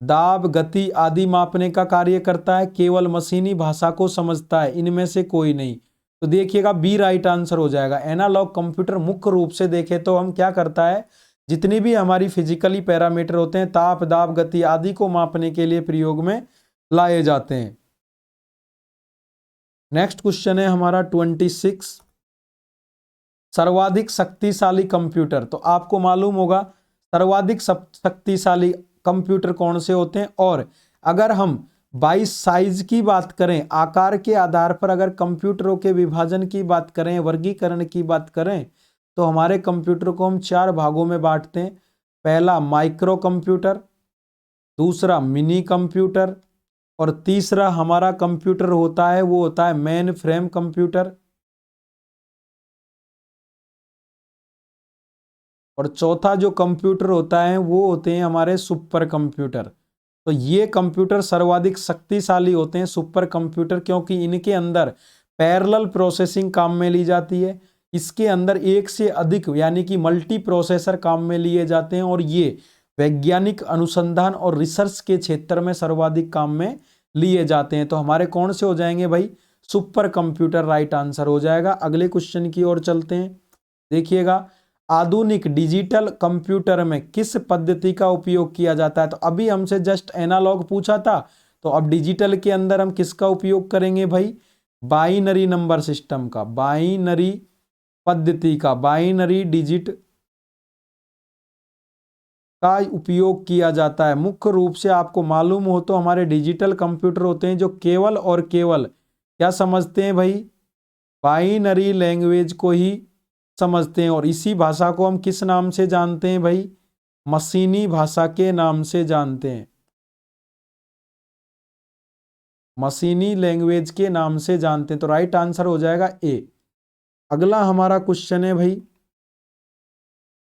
दाब गति आदि मापने का कार्य करता है, केवल मशीनी भाषा को समझता है, इनमें से कोई नहीं। तो देखिएगा बी राइट आंसर हो जाएगा। एनालॉग कंप्यूटर मुख्य रूप से देखें तो हम क्या करता है, जितनी भी हमारी फिजिकली पैरामीटर होते हैं, ताप दाब गति आदि को मापने के लिए प्रयोग में लाए जाते हैं। नेक्स्ट क्वेश्चन है हमारा 26, सर्वाधिक शक्तिशाली कंप्यूटर। तो आपको मालूम होगा सर्वाधिक शक्तिशाली कंप्यूटर कौन से होते हैं। और अगर हम 22 साइज की बात करें, आकार के आधार पर अगर कंप्यूटरों के विभाजन की बात करें, वर्गीकरण की बात करें, तो हमारे कंप्यूटर को हम 4 भागों में बांटते हैं। पहला माइक्रो कंप्यूटर, दूसरा मिनी कंप्यूटर, और तीसरा हमारा कंप्यूटर होता है वो होता है मेन फ्रेम कंप्यूटर। और चौथा जो कंप्यूटर होता है वो होते हैं हमारे सुपर कंप्यूटर। तो ये कंप्यूटर सर्वाधिक शक्तिशाली होते हैं सुपर कंप्यूटर, क्योंकि इनके अंदर पैरेलल प्रोसेसिंग काम में ली जाती है। इसके अंदर एक से अधिक यानी कि मल्टी प्रोसेसर काम में लिए जाते हैं और ये वैज्ञानिक अनुसंधान और रिसर्च के क्षेत्र में सर्वाधिक काम में लिए जाते हैं। तो हमारे कौन से हो जाएंगे भाई, सुपर कंप्यूटर राइट आंसर हो जाएगा। अगले क्वेश्चन की ओर चलते हैं। देखिएगा, आधुनिक डिजिटल कंप्यूटर में किस पद्धति का उपयोग किया जाता है। तो अभी हमसे जस्ट एनालॉग पूछा था, तो अब डिजिटल के अंदर हम किसका उपयोग करेंगे भाई, बाइनरी नंबर सिस्टम का, बाइनरी पद्धति का, बाइनरी डिजिट का उपयोग किया जाता है। मुख्य रूप से आपको मालूम हो तो हमारे डिजिटल कंप्यूटर होते हैं जो केवल और केवल क्या समझते हैं भाई, बाइनरी लैंग्वेज को ही समझते हैं। और इसी भाषा को हम किस नाम से जानते हैं भाई, मशीनी भाषा के नाम से जानते हैं, मशीनी लैंग्वेज के नाम से जानते हैं। तो राइट आंसर हो जाएगा ए। अगला हमारा क्वेश्चन है भाई,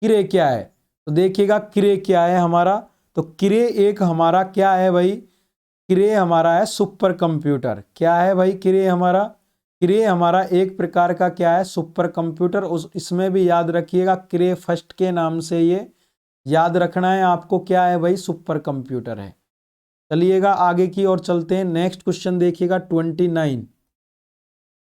किरे क्या है। तो देखिएगा किरे क्या है हमारा, तो किरे एक हमारा क्या है भाई, किरे हमारा है सुपर कंप्यूटर। क्या है भाई किरे हमारा, किरे हमारा एक प्रकार का क्या है, सुपर कंप्यूटर। उस इसमें भी याद रखिएगा किरे फर्स्ट के नाम से ये याद रखना है आपको, क्या है भाई, सुपर कंप्यूटर है। चलिएगा आगे की ओर चलते हैं। नेक्स्ट क्वेश्चन देखिएगा 29,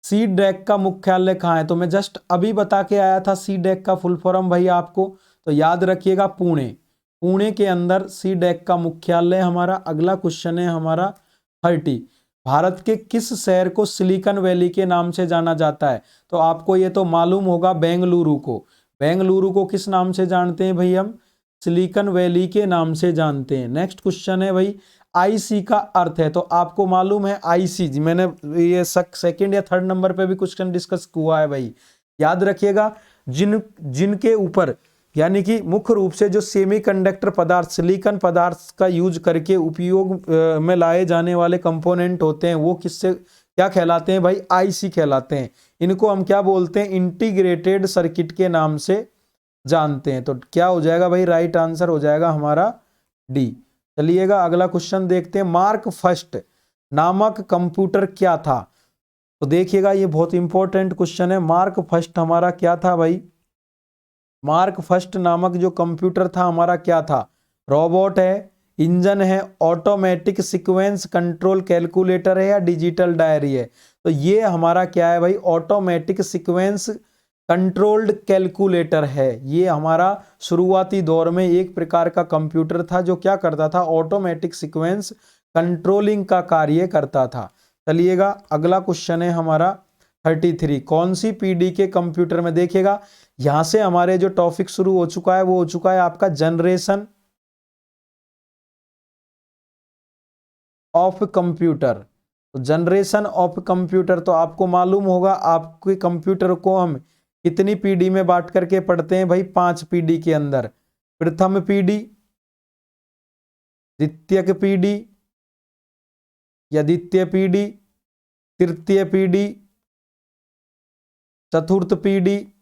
सी डैक का मुख्यालय कहाँ है। तो मैं जस्ट अभी बता के आया था सी डैक का फुल फॉर्म भाई आपको, तो याद रखिएगा पुणे, पुणे के अंदर सी डैक का मुख्यालय हमारा। अगला क्वेश्चन है हमारा 30, भारत के किस शहर को सिलिकॉन वैली के नाम से जाना जाता है। तो आपको ये तो मालूम होगा बेंगलुरु को, बेंगलुरु को किस नाम से जानते हैं भाई हम, सिलिकॉन वैली के नाम से जानते हैं। नेक्स्ट क्वेश्चन है भाई, आईसी का अर्थ है। तो आपको मालूम है आईसी, मैंने ये सेकंड या थर्ड नंबर पे भी क्वेश्चन डिस्कस हुआ है भाई, याद रखिएगा। जिनके ऊपर यानी कि मुख्य रूप से जो सेमीकंडक्टर पदार्थ, सिलिकॉन पदार्थ का यूज करके उपयोग में लाए जाने वाले कंपोनेंट होते हैं, वो किससे क्या कहलाते हैं भाई, आईसी कहलाते हैं। इनको हम क्या बोलते हैं, इंटीग्रेटेड सर्किट के नाम से जानते हैं। तो क्या हो जाएगा भाई, राइट आंसर हो जाएगा हमारा डी। चलिएगा अगला क्वेश्चन देखते हैं, मार्क फर्स्ट नामक कंप्यूटर क्या था। तो देखिएगा ये बहुत इंपॉर्टेंट क्वेश्चन है। मार्क फर्स्ट हमारा क्या था भाई, मार्क फर्स्ट नामक जो कंप्यूटर था हमारा क्या था, रोबोट है, इंजन है, ऑटोमेटिक सीक्वेंस कंट्रोल कैलकुलेटर है या डिजिटल डायरी है। तो ये हमारा क्या है भाई, ऑटोमेटिक सीक्वेंस कंट्रोल्ड कैलकुलेटर है। ये हमारा शुरुआती दौर में एक प्रकार का कंप्यूटर था जो क्या करता था, ऑटोमेटिक सीक्वेंस कंट्रोलिंग का कार्य करता था। चलिएगा अगला क्वेश्चन है हमारा 33, कौन सी पीढ़ी के कंप्यूटर में। देखिएगा यहां से हमारे जो टॉपिक शुरू हो चुका है वो हो चुका है आपका जनरेशन ऑफ कंप्यूटर। तो जनरेशन ऑफ कंप्यूटर, तो आपको मालूम होगा आपके कंप्यूटर को हम कितनी पीढ़ी में बांट करके पढ़ते हैं भाई, 5 पीढ़ी के अंदर। प्रथम पीढ़ी, द्वितीय पीढ़ी या द्वितीय पीढ़ी, तृतीय पीढ़ी, चतुर्थ पीढ़ी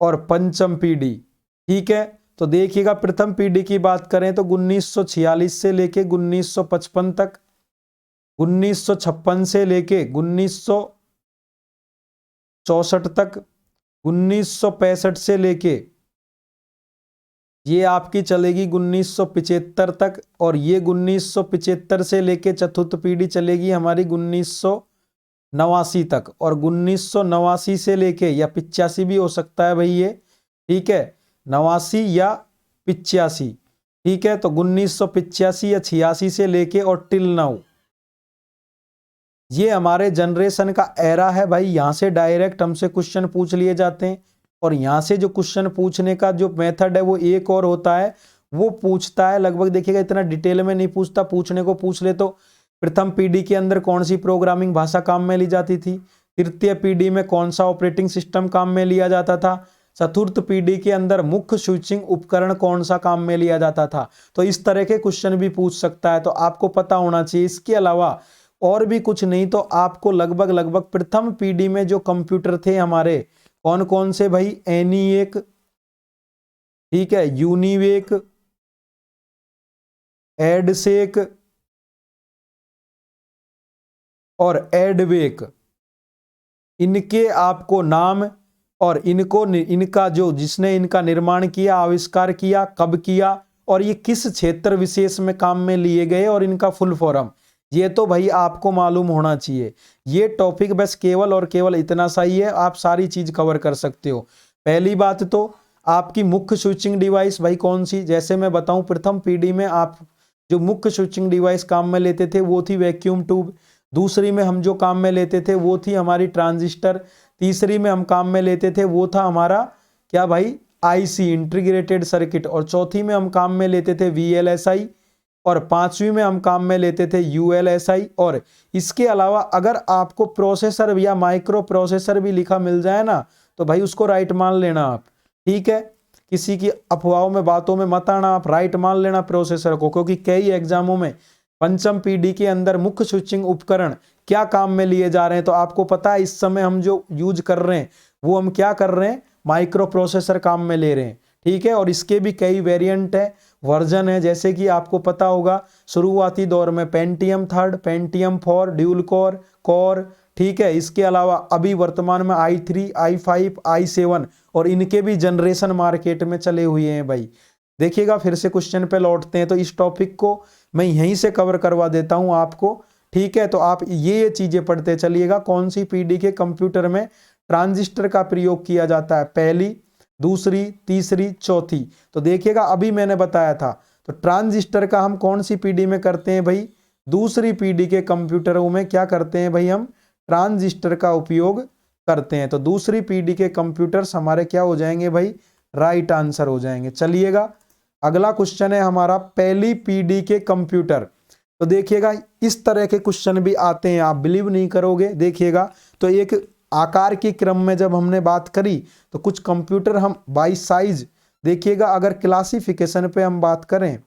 और पंचम पीढ़ी। ठीक है, तो देखिएगा प्रथम पीढ़ी की बात करें तो 1946 से लेके 1955 तक, 1956 से लेके 1964 तक, 1965 से लेके ये आपकी चलेगी 1975 तक, और ये 1975 से लेके चतुर्थ पीढ़ी चलेगी हमारी 1989 तक, और 1989 से लेके या 85 भी हो सकता है भाई ये, ठीक है, 89 या 85, ठीक है। तो 1985 या 86 से लेके और टिल नाउ ये हमारे जनरेशन का एरा है भाई। यहां से डायरेक्ट हमसे क्वेश्चन पूछ लिए जाते हैं, और यहां से जो क्वेश्चन पूछने का जो मेथड है वो एक और होता है, वो पूछता है लगभग, देखिएगा इतना डिटेल में नहीं पूछता, पूछने को पूछ ले तो प्रथम पीढ़ी के अंदर कौन सी प्रोग्रामिंग भाषा काम में ली जाती थी, तृतीय पीढ़ी में कौन सा ऑपरेटिंग सिस्टम काम में लिया जाता था, चतुर्थ पीढ़ी के अंदर मुख्य स्विचिंग उपकरण कौन सा काम में लिया जाता था। तो इस तरह के क्वेश्चन भी पूछ सकता है, तो आपको पता होना चाहिए। इसके अलावा और भी कुछ नहीं तो आपको लगभग प्रथम पीढ़ी में जो कंप्यूटर थे हमारे कौन कौन से भाई, ENIAC, ठीक है, यूनिवेक, एडसेक और एडवेक, इनके आपको नाम और इनका जो जिसने इनका निर्माण किया, आविष्कार किया, कब किया और ये किस क्षेत्र विशेष में काम में लिए गए और इनका फुल फॉर्म, ये तो भाई आपको मालूम होना चाहिए। ये टॉपिक बस केवल और केवल इतना सही है, आप सारी चीज कवर कर सकते हो। पहली बात तो आपकी मुख्य स्विचिंग डिवाइस भाई कौन सी, जैसे मैं बताऊं प्रथम पीढ़ी में आप जो मुख्य स्विचिंग डिवाइस काम में लेते थे वो थी वैक्यूम ट्यूब, दूसरी में हम जो काम में लेते थे वो थी हमारी ट्रांजिस्टर, तीसरी में हम काम में लेते थे वो था हमारा क्या भाई आईसी इंटीग्रेटेड सर्किट, और चौथी में हम काम में लेते थे वीएलएसआई, और पांचवी में हम काम में लेते थे यूएलएसआई। और इसके अलावा अगर आपको प्रोसेसर या माइक्रो प्रोसेसर भी लिखा मिल जाए ना तो भाई उसको राइट मान लेना आप, ठीक है, किसी की अफवाहों में बातों में मत आना, आप राइट मान लेना प्रोसेसर को, क्योंकि कई एग्जामों में पंचम पीढ़ी के अंदर मुख्य स्विचिंग उपकरण क्या काम में लिए जा रहे हैं, तो आपको पता है इस समय हम जो यूज कर रहे हैं वो हम क्या कर रहे हैं, माइक्रो प्रोसेसर काम में ले रहे हैं, ठीक है। और इसके भी कई वेरिएंट है, वर्जन है, जैसे कि आपको पता होगा शुरुआती दौर में पेंटियम 3, पेंटियम 4, ड्यूल कोर, ठीक है। इसके अलावा अभी वर्तमान में i3, i5, i7 और इनके भी जनरेशन मार्केट में चले हुए हैं भाई। देखिएगा फिर से क्वेश्चन पे लौटते हैं, तो इस टॉपिक को मैं यहीं से कवर करवा देता हूं आपको, ठीक है। तो आप ये चीजें पढ़ते चलिएगा, कौन सी पीढ़ी के कंप्यूटर में ट्रांजिस्टर का प्रयोग किया जाता है, पहली, दूसरी, तीसरी, चौथी। तो देखिएगा अभी मैंने बताया था, तो ट्रांजिस्टर का हम कौन सी पीढ़ी में करते हैं भाई, दूसरी पीढ़ी के कंप्यूटरों में क्या करते हैं भाई, हम ट्रांजिस्टर का उपयोग करते हैं। तो दूसरी पीढ़ी के कंप्यूटर्स हमारे क्या हो जाएंगे भाई, राइट आंसर हो जाएंगे। चलिएगा अगला क्वेश्चन है हमारा पहली पीढ़ी के कंप्यूटर। तो देखिएगा इस तरह के क्वेश्चन भी आते हैं, आप बिलीव नहीं करोगे। देखिएगा तो एक आकार के क्रम में जब हमने बात करी तो कुछ कंप्यूटर हम बाई साइज, देखिएगा अगर क्लासिफिकेशन पे हम बात करें,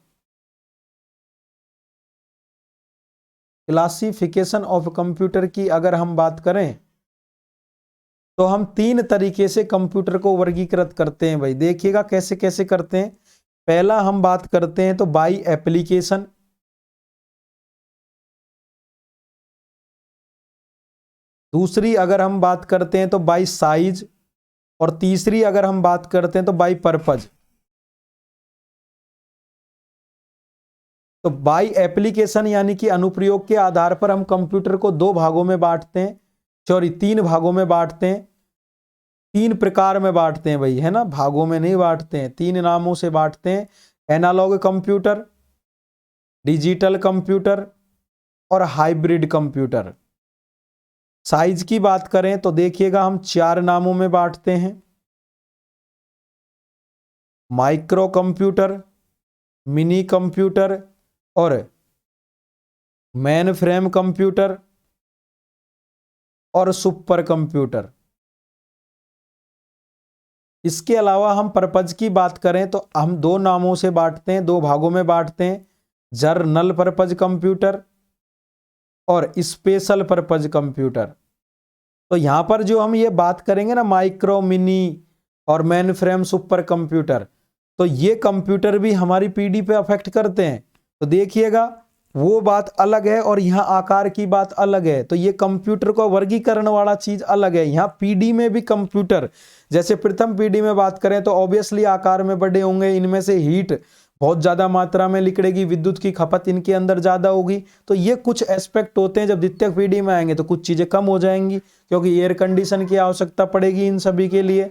क्लासिफिकेशन ऑफ कंप्यूटर की अगर हम बात करें तो हम 3 तरीके से कंप्यूटर को वर्गीकृत करते हैं भाई। देखिएगा कैसे कैसे करते हैं। पहला हम बात करते हैं तो बाई एप्लीकेशन, दूसरी अगर हम बात करते हैं तो बाई साइज, और तीसरी अगर हम बात करते हैं तो बाई पर्पज। तो बाई एप्लीकेशन यानी कि अनुप्रयोग के आधार पर हम कंप्यूटर को 2 भागों में बांटते हैं, सॉरी 3 भागों में बांटते हैं, 3 प्रकार में बांटते हैं भाई, है ना, भागों में नहीं बांटते हैं, 3 नामों से बांटते हैं। एनालॉग कंप्यूटर, डिजिटल कंप्यूटर और हाइब्रिड कंप्यूटर। साइज की बात करें तो देखिएगा हम 4 नामों में बांटते हैं, माइक्रो कंप्यूटर, मिनी कंप्यूटर और मेन फ्रेम कंप्यूटर और सुपर कंप्यूटर। इसके अलावा हम पर्पज की बात करें तो हम 2 नामों से बांटते हैं, 2 भागों में बांटते हैं, जर्नल पर्पज कंप्यूटर और स्पेशल पर्पज कंप्यूटर। तो यहां पर जो हम ये बात करेंगे ना माइक्रो, मिनी और मेन फ्रेम, सुपर कंप्यूटर, तो ये कंप्यूटर भी हमारी पीढ़ी पे अफेक्ट करते हैं। तो देखिएगा वो बात अलग है और यहाँ आकार की बात अलग है। तो ये कंप्यूटर को वर्गीकरण वाला चीज अलग है। यहाँ पीढ़ी में भी कंप्यूटर, जैसे प्रथम पीढ़ी में बात करें तो ऑब्वियसली आकार में बड़े होंगे, इनमें से हीट बहुत ज्यादा मात्रा में निकलेगी, विद्युत की खपत इनके अंदर ज्यादा होगी। तो ये कुछ एस्पेक्ट होते हैं। जब द्वितीय पीढ़ी में आएंगे तो कुछ चीजें कम हो जाएंगी, क्योंकि एयर कंडीशन की आवश्यकता पड़ेगी इन सभी के लिए,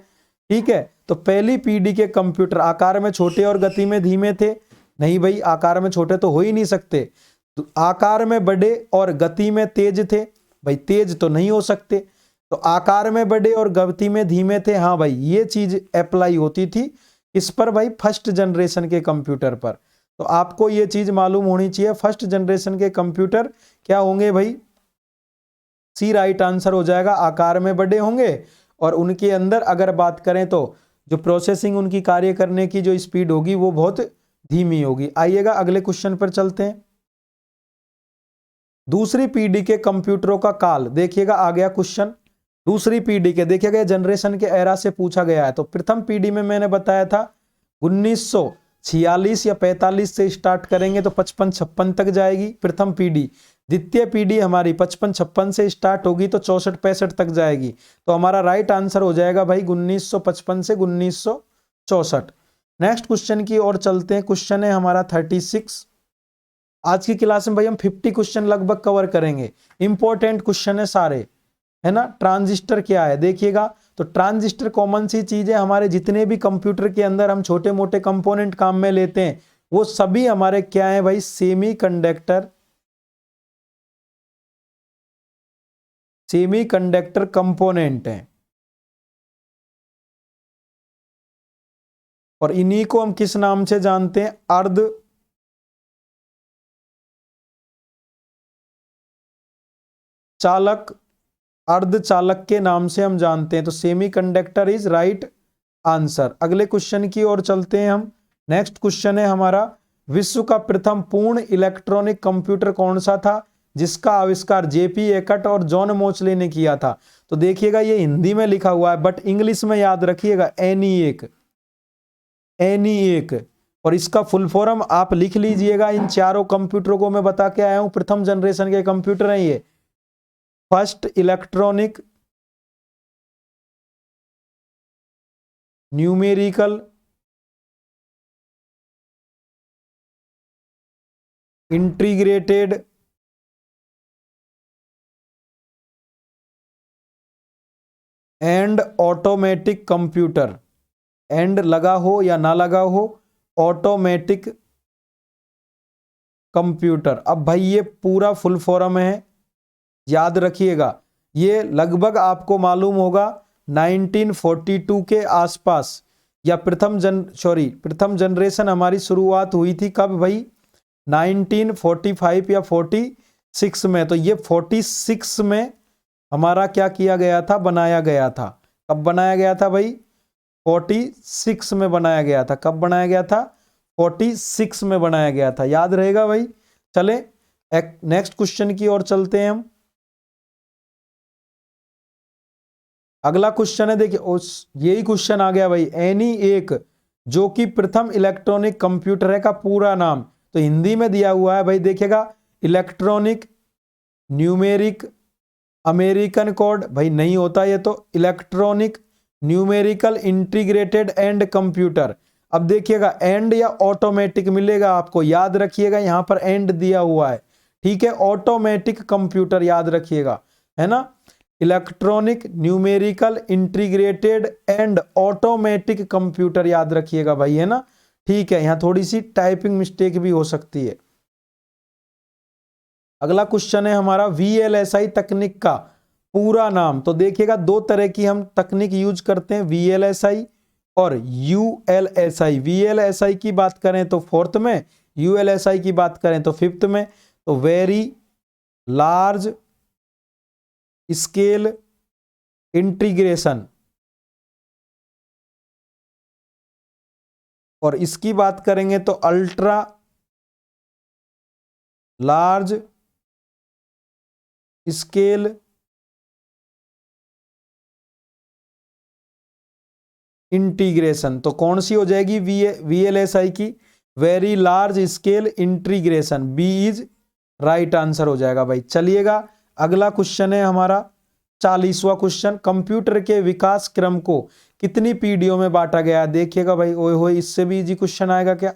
ठीक है। तो पहली पीढ़ी के कंप्यूटर आकार में छोटे और गति में धीमे थे, नहीं भाई आकार में छोटे तो हो ही नहीं सकते, तो आकार में बड़े और गति में तेज थे, भाई तेज तो नहीं हो सकते, तो आकार में बड़े और गति में धीमे थे। हाँ भाई ये चीज अप्लाई होती थी इस पर भाई फर्स्ट जनरेशन के कंप्यूटर पर। तो आपको ये चीज मालूम होनी चाहिए, फर्स्ट जनरेशन के कंप्यूटर क्या होंगे भाई, सी राइट आंसर हो जाएगा, आकार में बड़े होंगे और उनके अंदर अगर बात करें तो जो प्रोसेसिंग उनकी कार्य करने की जो स्पीड होगी वो बहुत धीमी होगी। आइएगा अगले क्वेश्चन पर चलते हैं। दूसरी पीढ़ी के कंप्यूटरों का काल, देखिएगा आ गया क्वेश्चन दूसरी पीढ़ी के, देखिएगा जनरेशन के एरा से पूछा गया है। तो प्रथम पीढ़ी में मैंने बताया था 1946 या 45 से स्टार्ट करेंगे तो 55-56 तक जाएगी प्रथम पीढ़ी। द्वितीय पीढ़ी हमारी 55-56 से स्टार्ट होगी तो 64-65 तक जाएगी। तो हमारा राइट आंसर हो जाएगा भाई 1955 से 1964। नेक्स्ट क्वेश्चन की ओर चलते हैं। क्वेश्चन है हमारा 36। आज की क्लास में भाई हम 50 क्वेश्चन लगभग कवर करेंगे। इंपॉर्टेंट क्वेश्चन है सारे, है ना। ट्रांजिस्टर क्या है देखिएगा। तो ट्रांजिस्टर कॉमन सी चीज है, हमारे जितने भी कंप्यूटर के अंदर हम छोटे मोटे कंपोनेंट काम में लेते हैं वो सभी हमारे क्या है भाई, सेमीकंडक्टर कंपोनेंट हैं। और इन्हीं को हम किस नाम से जानते हैं, अर्धचालक के नाम से हम जानते हैं। तो सेमीकंडक्टर इज राइट आंसर। अगले क्वेश्चन की ओर चलते हैं हम। नेक्स्ट क्वेश्चन है हमारा, विश्व का प्रथम पूर्ण इलेक्ट्रॉनिक कंप्यूटर कौन सा था जिसका आविष्कार जेपी एकट और जॉन मोचले ने किया था। तो देखिएगा ये हिंदी में लिखा हुआ है बट इंग्लिश में याद रखिएगा ENIAC। और इसका फुल फॉर्म आप लिख लीजिएगा। इन चारों कंप्यूटरों को मैं बता के आया हूं, प्रथम जनरेशन के कंप्यूटर हैं ये। First electronic numerical integrated and automatic computer. And लगा हो या ना लगा हो, ऑटोमेटिक कंप्यूटर। अब भाई ये पूरा फुल फॉर्म है, याद रखिएगा। ये लगभग आपको मालूम होगा 1942 के आसपास, या प्रथम जनरेशन हमारी शुरुआत हुई थी कब भाई, 1945 या 46 में। तो ये 46 में हमारा क्या किया गया था, बनाया गया था। कब बनाया गया था भाई, 46 में बनाया गया था। कब बनाया गया था, 46 में बनाया गया था। याद रहेगा भाई। चले नेक्स्ट क्वेश्चन की ओर चलते हैं हम। अगला क्वेश्चन है, देखिए यही क्वेश्चन आ गया भाई, ENIAC जो कि प्रथम इलेक्ट्रॉनिक कंप्यूटर है का पूरा नाम। तो हिंदी में दिया हुआ है भाई, देखिएगा, इलेक्ट्रॉनिक न्यूमेरिक अमेरिकन कोड। भाई नहीं होता ये, तो electronic numerical integrated and computer. अब देखिएगा एंड या ऑटोमेटिक मिलेगा आपको, याद रखिएगा यहां पर एंड दिया हुआ है, ठीक है। ऑटोमेटिक कंप्यूटर याद रखिएगा, है ना। Electronic numerical integrated and automatic computer याद रखिएगा भाई, है ना। ठीक है, यहां थोड़ी सी टाइपिंग मिस्टेक भी हो सकती है। अगला क्वेश्चन है हमारा, VLSI तकनीक का पूरा नाम। तो देखिएगा दो तरह की हम तकनीक यूज करते हैं, VLSI और ULSI। VLSI की बात करें तो 4th में, ULSI की बात करें तो 5th में। तो वेरी लार्ज स्केल इंटीग्रेशन, और इसकी बात करेंगे तो अल्ट्रा लार्ज स्केल इंटीग्रेशन। तो कौन सी हो जाएगी VLSI की, very large scale integration. B is right answer हो जाएगा भाई। चलिएगा अगला क्वेश्चन है हमारा 40वां क्वेश्चन, कंप्यूटर के विकास क्रम को कितनी पीढ़ियों में बांटा गया है। देखिएगा भाई, ओए होए, इससे भी इजी क्वेश्चन आएगा क्या।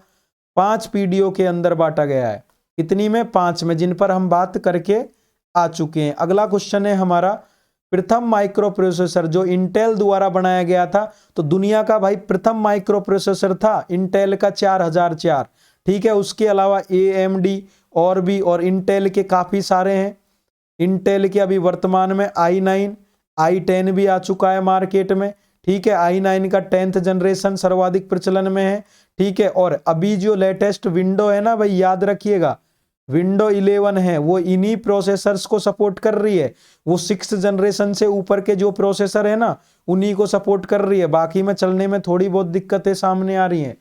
5 पीढ़ियों के अंदर बांटा गया है। कितनी में, 5 में, जिन पर हम बात करके आ चुके हैं। अगला क्वेश्चन है हमारा, प्रथम माइक्रो प्रोसेसर जो इंटेल द्वारा बनाया गया था। तो दुनिया का भाई प्रथम माइक्रो प्रोसेसर था इंटेल का 4004, ठीक है। उसके अलावा AMD और भी, और इंटेल के काफी सारे हैं। इंटेल के अभी वर्तमान में i9 i10 भी आ चुका है मार्केट में, ठीक है। i9 का 10th जनरेशन सर्वाधिक प्रचलन में है, ठीक है। और अभी जो लेटेस्ट विंडो है ना भाई, याद रखिएगा, विंडो 11 है, वो इन्हीं प्रोसेसर्स को सपोर्ट कर रही है। वो 6th जनरेशन से ऊपर के जो प्रोसेसर है ना, उन्हीं को सपोर्ट कर रही है। बाकी में चलने में थोड़ी बहुत दिक्कतें सामने आ रही हैं,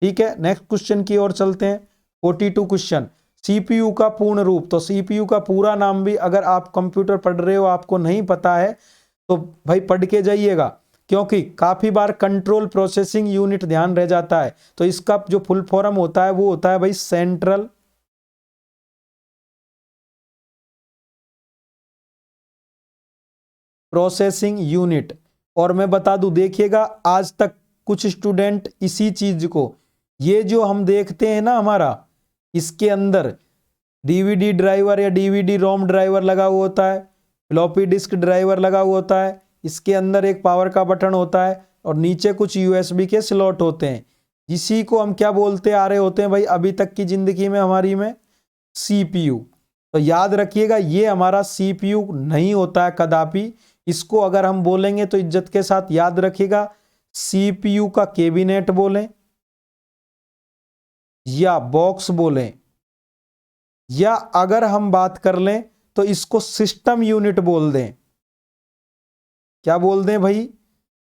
ठीक है। नेक्स्ट क्वेश्चन की ओर चलते हैं। 42 क्वेश्चन, CPU का पूर्ण रूप। तो CPU का पूरा नाम भी अगर आप कंप्यूटर पढ़ रहे हो, आपको नहीं पता है तो भाई पढ़ के जाइएगा क्योंकि काफी बार कंट्रोल प्रोसेसिंग यूनिट ध्यान रह जाता है, तो इसका जो फुल फॉर्म होता है वो होता है भाई सेंट्रल प्रोसेसिंग यूनिट। और मैं बता दूं, देखिएगा आज तक कुछ स्टूडेंट इसी चीज को, ये जो हम देखते हैं ना हमारा, इसके अंदर डीवीडी ड्राइवर या डीवीडी रोम ड्राइवर लगा हुआ होता है, फ्लॉपी डिस्क ड्राइवर लगा हुआ होता है, इसके अंदर एक पावर का बटन होता है और नीचे कुछ यूएसबी के स्लॉट होते हैं, इसी को हम क्या बोलते आ रहे होते हैं भाई अभी तक की जिंदगी में हमारी में, सीपीयू। तो याद रखिएगा ये हमारा सीपीयू नहीं होता है कदापि, इसको अगर हम बोलेंगे तो इज्जत के साथ याद रखिएगा सीपीयू का कैबिनेट बोलें या बॉक्स बोलें, या अगर हम बात कर लें तो इसको सिस्टम यूनिट बोल दें। क्या बोल दें भाई?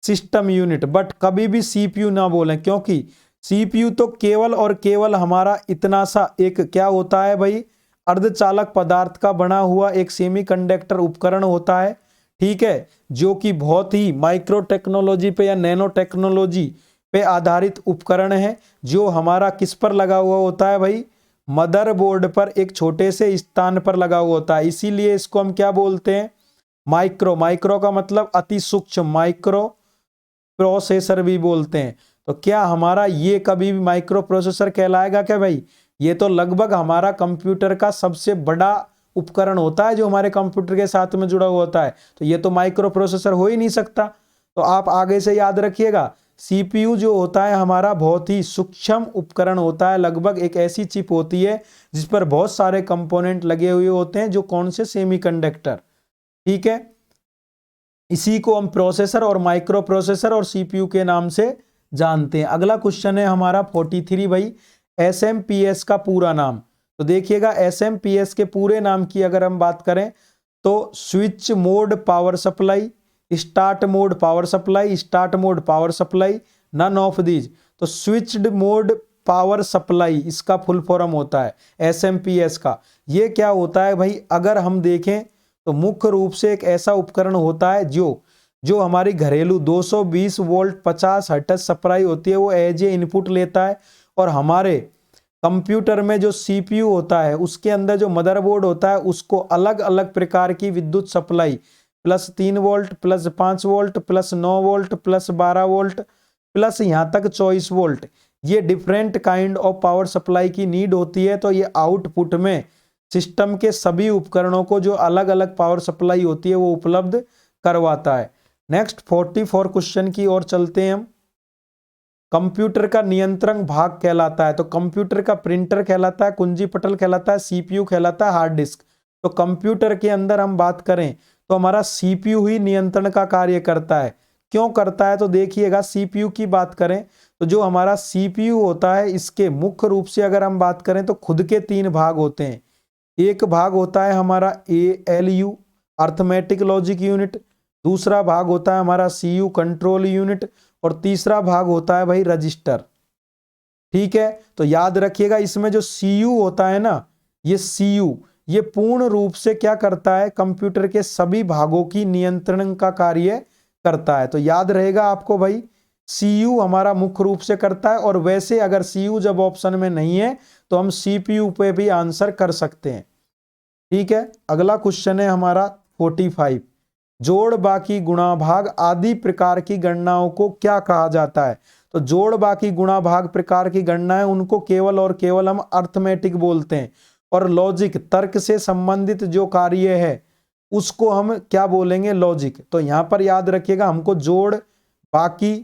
System unit. बट कभी भी सीपीयू ना बोलें, क्योंकि सीपीयू तो केवल और केवल हमारा इतना सा एक क्या होता है भाई, अर्धचालक पदार्थ का बना हुआ एक सेमीकंडक्टर उपकरण होता है, ठीक है, जो कि बहुत ही माइक्रो टेक्नोलॉजी पे या नैनो टेक्नोलॉजी पे आधारित उपकरण है, जो हमारा किस पर लगा हुआ होता है भाई, मदरबोर्ड पर एक छोटे से स्थान पर लगा हुआ होता है। इसीलिए इसको हम क्या बोलते हैं, माइक्रो। माइक्रो का मतलब अति सूक्ष्म, माइक्रो प्रोसेसर भी बोलते हैं। तो क्या हमारा ये कभी भी माइक्रो प्रोसेसर कहलाएगा क्या भाई? ये तो लगभग हमारा कंप्यूटर का सबसे बड़ा उपकरण होता है जो हमारे कंप्यूटर के साथ में जुड़ा हुआ होता है, तो ये तो माइक्रो प्रोसेसर हो ही नहीं सकता। तो आप आगे से याद रखिएगा, सीपीयू जो होता है हमारा बहुत ही सूक्ष्म उपकरण होता है, लगभग एक ऐसी चिप होती है जिस पर बहुत सारे कंपोनेंट लगे हुए होते हैं, जो कौन से, सेमीकंडक्टर, ठीक है। इसी को हम प्रोसेसर और माइक्रो प्रोसेसर और सीपीयू के नाम से जानते हैं। अगला क्वेश्चन है हमारा 43 भाई, एसएमपीएस का पूरा नाम। तो देखिएगा एसएमपीएस के पूरे नाम की अगर हम बात करें तो switch mode power supply, start mode power supply, start mode power supply, none of these. तो स्विच्ड मोड पावर सप्लाई इसका फुल फॉर्म होता है एसएमपीएस का। ये क्या होता है भाई, अगर हम देखें तो मुख्य रूप से एक ऐसा उपकरण होता है जो हमारी घरेलू 220 वोल्ट 50 हर्ट्ज सप्लाई होती है वो एज ए इनपुट लेता है, और हमारे कंप्यूटर में जो सीपीयू होता है उसके अंदर जो मदरबोर्ड होता है उसको अलग अलग प्रकार की विद्युत supply +3 volt, +5 volt, +9 volt, +12 volt, plus यहाँ तक 24 वोल्ट, ये different kind of power supply की नीड होती है। तो ये आउटपुट में सिस्टम के सभी उपकरणों को जो अलग अलग पावर सप्लाई होती है वो उपलब्ध करवाता है। नेक्स्ट 44 क्वेश्चन की ओर चलते हैं हम। कंप्यूटर का नियंत्रण भाग कहलाता है, तो कंप्यूटर का प्रिंटर कहलाता है, कुंजी पटल कहलाता है, सीपीयू कहलाता है, हार्ड डिस्क। तो कंप्यूटर के अंदर हम बात करें तो हमारा सीपीयू ही नियंत्रण का कार्य करता है। क्यों करता है? तो देखिएगा सीपीयू की बात करें तो जो हमारा सीपीयू होता है इसके मुख्य रूप से अगर हम बात करें तो खुद के 3 भाग होते हैं। एक भाग होता है हमारा एएलयू, अर्थमेटिक लॉजिक यूनिट, दूसरा भाग होता है हमारा सीयू, कंट्रोल यूनिट, और तीसरा भाग होता है भाई रजिस्टर, ठीक है। तो याद रखिएगा इसमें जो सीयू होता है ना, ये सीयू ये पूर्ण रूप से क्या करता है, कंप्यूटर के सभी भागों की नियंत्रण का कार्य करता है। तो याद रहेगा आपको भाई, सीयू हमारा मुख्य रूप से करता है। और वैसे अगर सीयू जब ऑप्शन में नहीं है तो हम सीपीयू पे भी आंसर कर सकते हैं, ठीक है। अगला क्वेश्चन है हमारा 45, जोड़ बाकी गुणा भाग आदि प्रकार की गणनाओं को क्या कहा जाता है? तो जोड़ बाकी गुणा भाग प्रकार की गणनाएं उनको केवल और केवल हम अर्थमेटिक बोलते हैं, और लॉजिक तर्क से संबंधित जो कार्य है उसको हम क्या बोलेंगे, लॉजिक। तो यहां पर याद रखिएगा हमको जोड़ बाकी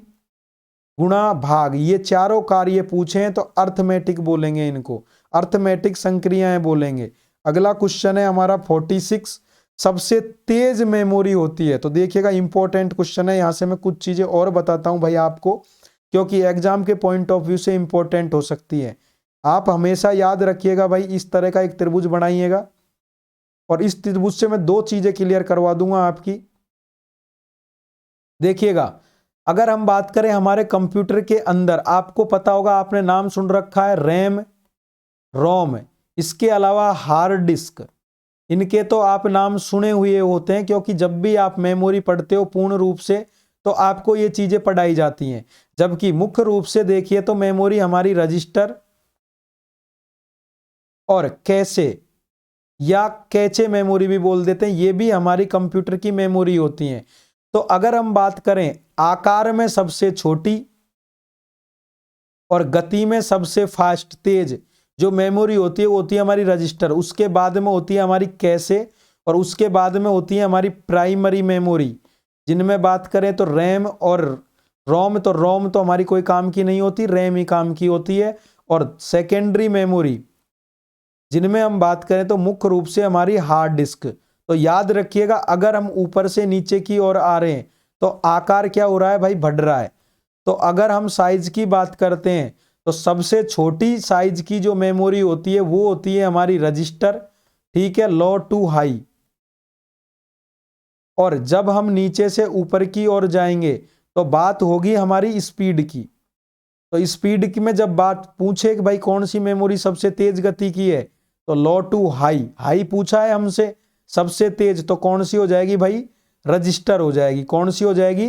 गुणा भाग ये चारों कार्य पूछे हैं तो अर्थमेटिक बोलेंगे, इनको अर्थमेटिक संक्रियाएं बोलेंगे। अगला क्वेश्चन है हमारा 46, सबसे तेज मेमोरी होती है। तो देखिएगा इंपॉर्टेंट क्वेश्चन है, यहां से मैं कुछ चीजें और बताता हूं भाई आपको, क्योंकि एग्जाम के पॉइंट ऑफ व्यू से इंपॉर्टेंट हो सकती है। आप हमेशा याद रखिएगा भाई, इस तरह का एक त्रिभुज बनाइएगा और इस त्रिभुज से मैं 2 चीजें क्लियर करवा दूंगा आपकी। देखिएगा अगर हम बात करें हमारे कंप्यूटर के अंदर, आपको पता होगा, आपने नाम सुन रखा है रैम, रोम, इसके अलावा हार्ड डिस्क, इनके तो आप नाम सुने हुए होते हैं, क्योंकि जब भी आप मेमोरी पढ़ते हो पूर्ण रूप से तो आपको ये चीजें पढ़ाई जाती हैं। जबकि मुख्य रूप से देखिए तो मेमोरी हमारी रजिस्टर और कैशे या कैचे मेमोरी भी बोल देते हैं, ये भी हमारी कंप्यूटर की मेमोरी होती हैं। तो अगर हम बात करें आकार में सबसे छोटी और गति में सबसे फास्ट तेज जो मेमोरी होती है वो होती है हमारी रजिस्टर, उसके बाद में होती है हमारी कैशे और उसके बाद में होती है हमारी प्राइमरी मेमोरी, जिनमें बात करें तो रैम और रोम। तो रोम तो हमारी कोई काम की नहीं होती, रैम ही काम की होती है। और सेकेंडरी मेमोरी जिनमें हम बात करें तो मुख्य रूप से हमारी हार्ड डिस्क। तो याद रखिएगा अगर हम ऊपर से नीचे की ओर आ रहे हैं तो आकार क्या हो रहा है भाई, बढ़ रहा है। तो अगर हम साइज की बात करते हैं तो सबसे छोटी साइज की जो मेमोरी होती है वो होती है हमारी रजिस्टर, ठीक है, लो टू हाई। और जब हम नीचे से ऊपर की ओर जाएंगे तो बात होगी हमारी स्पीड की। तो स्पीड की में जब बात पूछे कि भाई कौन सी मेमोरी सबसे तेज गति की है तो लो टू हाई, हाई पूछा है हमसे सबसे तेज, तो कौन सी हो जाएगी भाई, रजिस्टर हो जाएगी। कौन सी हो जाएगी,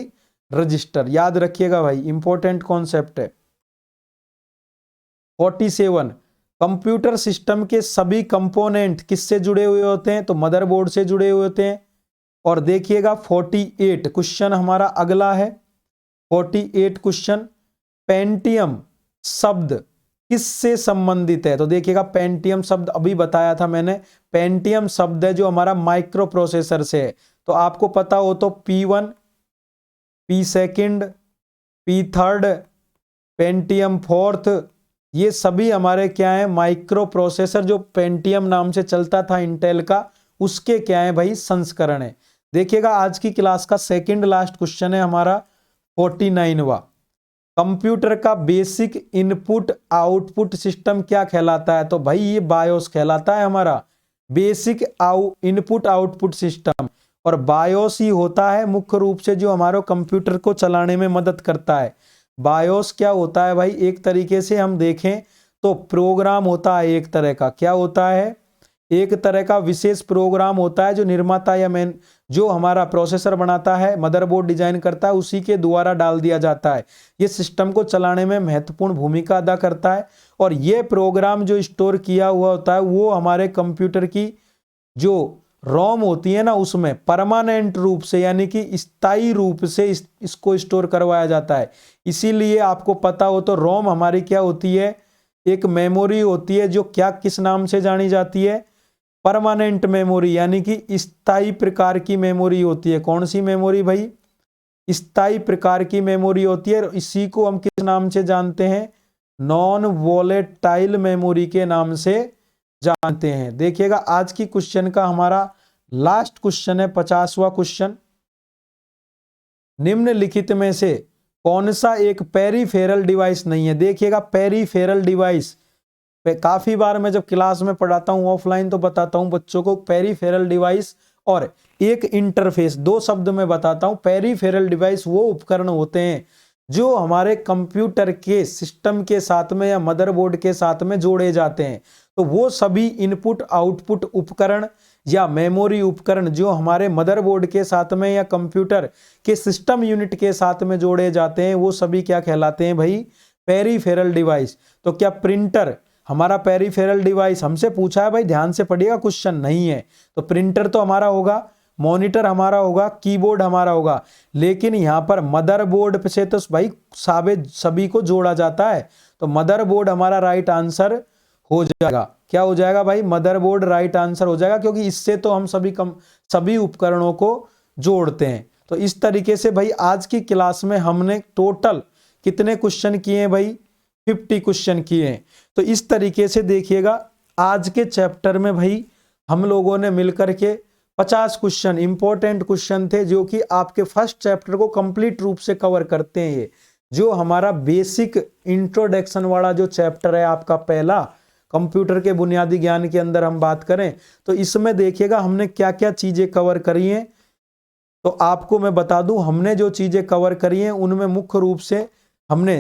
रजिस्टर। याद रखिएगा भाई, इंपॉर्टेंट कॉन्सेप्ट है। 47 कंप्यूटर सिस्टम के सभी कंपोनेंट किससे जुड़े हुए होते हैं, तो मदरबोर्ड से जुड़े हुए होते हैं। और देखिएगा 48 क्वेश्चन हमारा अगला है। 48 क्वेश्चन, पेंटियम शब्द किससे संबंधित है। तो देखिएगा पेंटियम शब्द अभी बताया था मैंने, पेंटियम शब्द है जो हमारा माइक्रो प्रोसेसर से है। तो आपको पता हो तो P1, P2, P3, पेंटियम 4, ये सभी हमारे क्या है, माइक्रो प्रोसेसर जो पेंटियम नाम से चलता था इंटेल का, उसके क्या है भाई, संस्करण है। देखिएगा आज की क्लास का सेकंड लास्ट क्वेश्चन है हमारा 49वां, कंप्यूटर का बेसिक इनपुट आउटपुट सिस्टम क्या कहलाता है। तो भाई ये बायोस कहलाता है हमारा, बेसिक इनपुट आउटपुट सिस्टम। और बायोस ही होता है मुख्य रूप से जो हमारे कंप्यूटर को चलाने में मदद करता है। बायोस क्या होता है भाई, एक तरीके से हम देखें तो प्रोग्राम होता है एक तरह का, क्या होता है, एक तरह का विशेष प्रोग्राम होता है जो निर्माता या जो हमारा प्रोसेसर बनाता है, मदरबोर्ड डिजाइन करता है, उसी के द्वारा डाल दिया जाता है। ये सिस्टम को चलाने में महत्वपूर्ण भूमिका अदा करता है। और ये प्रोग्राम जो स्टोर किया हुआ होता है वो हमारे कंप्यूटर की जो रोम होती है ना, उसमें परमानेंट रूप से यानी कि स्थायी रूप से इसको स्टोर करवाया जाता है। इसीलिए आपको पता हो तो रोम हमारी क्या होती है, एक मेमोरी होती है जो क्या किस नाम से जानी जाती है, परमानेंट मेमोरी, यानी कि स्थायी प्रकार की मेमोरी होती है। कौन सी मेमोरी भाई, स्थायी प्रकार की मेमोरी होती है। इसी को हम किस नाम से जानते हैं, नॉन वोलेटाइल मेमोरी के नाम से जानते हैं। देखिएगा आज की क्वेश्चन का हमारा लास्ट क्वेश्चन है 50वां क्वेश्चन, निम्नलिखित में से कौन सा एक पेरीफेरल डिवाइस नहीं है। देखिएगा पेरीफेरल डिवाइस काफी बार मैं जब क्लास में पढ़ाता हूं ऑफलाइन तो बताता हूं बच्चों को, पेरीफेरल डिवाइस और एक इंटरफेस, दो शब्द में बताता हूं। पेरीफेरल डिवाइस वो उपकरण होते हैं जो हमारे कंप्यूटर के सिस्टम के साथ में या मदरबोर्ड के साथ में जोड़े जाते हैं। तो वो सभी इनपुट आउटपुट उपकरण या मेमोरी उपकरण जो हमारे मदरबोर्ड के साथ में या कंप्यूटर के सिस्टम यूनिट के साथ में जोड़े जाते हैं वो सभी क्या कहलाते हैं भाई, पेरीफेरल डिवाइस। तो क्या प्रिंटर हमारा पेरीफेरल डिवाइस, हमसे पूछा है भाई, ध्यान से पढ़िएगा क्वेश्चन, नहीं है। तो प्रिंटर तो हमारा होगा, मॉनिटर हमारा होगा, कीबोर्ड हमारा होगा। लेकिन यहाँ पर मदरबोर्ड से तो भाई सभी को जोड़ा जाता है, तो मदरबोर्ड हमारा राइट आंसर हो जाएगा। क्या हो जाएगा भाई, मदरबोर्ड राइट आंसर हो जाएगा, क्योंकि इससे तो हम सभी उपकरणों को जोड़ते हैं। तो इस तरीके से भाई आज की क्लास में हमने टोटल कितने क्वेश्चन किए हैं भाई, 50 क्वेश्चन किए हैं। तो इस तरीके से देखिएगा आज के चैप्टर में भाई हम लोगों ने मिलकर के 50 क्वेश्चन इंपॉर्टेंट क्वेश्चन थे जो कि आपके फर्स्ट चैप्टर को कंप्लीट रूप से कवर करते हैं। ये जो हमारा बेसिक इंट्रोडक्शन वाला जो चैप्टर है आपका पहला, कंप्यूटर के बुनियादी ज्ञान के अंदर हम बात करें तो इसमें देखिएगा हमने क्या क्या चीजें कवर करी हैं। तो आपको मैं बता दूं हमने जो चीजें कवर करी हैं उनमें मुख्य रूप से हमने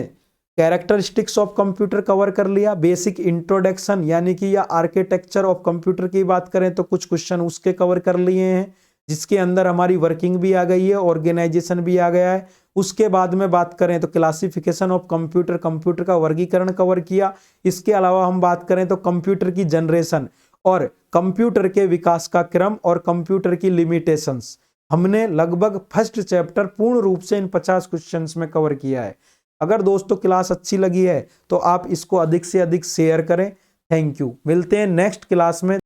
कैरेक्टरिस्टिक्स ऑफ कंप्यूटर कवर कर लिया, बेसिक इंट्रोडक्शन यानी कि या आर्किटेक्चर ऑफ कंप्यूटर की बात करें तो कुछ क्वेश्चन उसके कवर कर लिए हैं। जिसके अंदर हमारी वर्किंग भी आ गई है, ऑर्गेनाइजेशन भी आ गया है। उसके बाद में बात करें तो क्लासिफिकेशन ऑफ कंप्यूटर, कंप्यूटर का वर्गीकरण कवर किया। इसके अलावा हम बात करें तो कंप्यूटर की जनरेशन और कंप्यूटर के विकास का क्रम और कंप्यूटर की लिमिटेशंस, हमने लगभग फर्स्ट चैप्टर पूर्ण रूप से इन 50 क्वेश्चंस में कवर किया है। अगर दोस्तों क्लास अच्छी लगी है तो आप इसको अधिक से अधिक शेयर करें। Thank you. मिलते हैं नेक्स्ट क्लास में।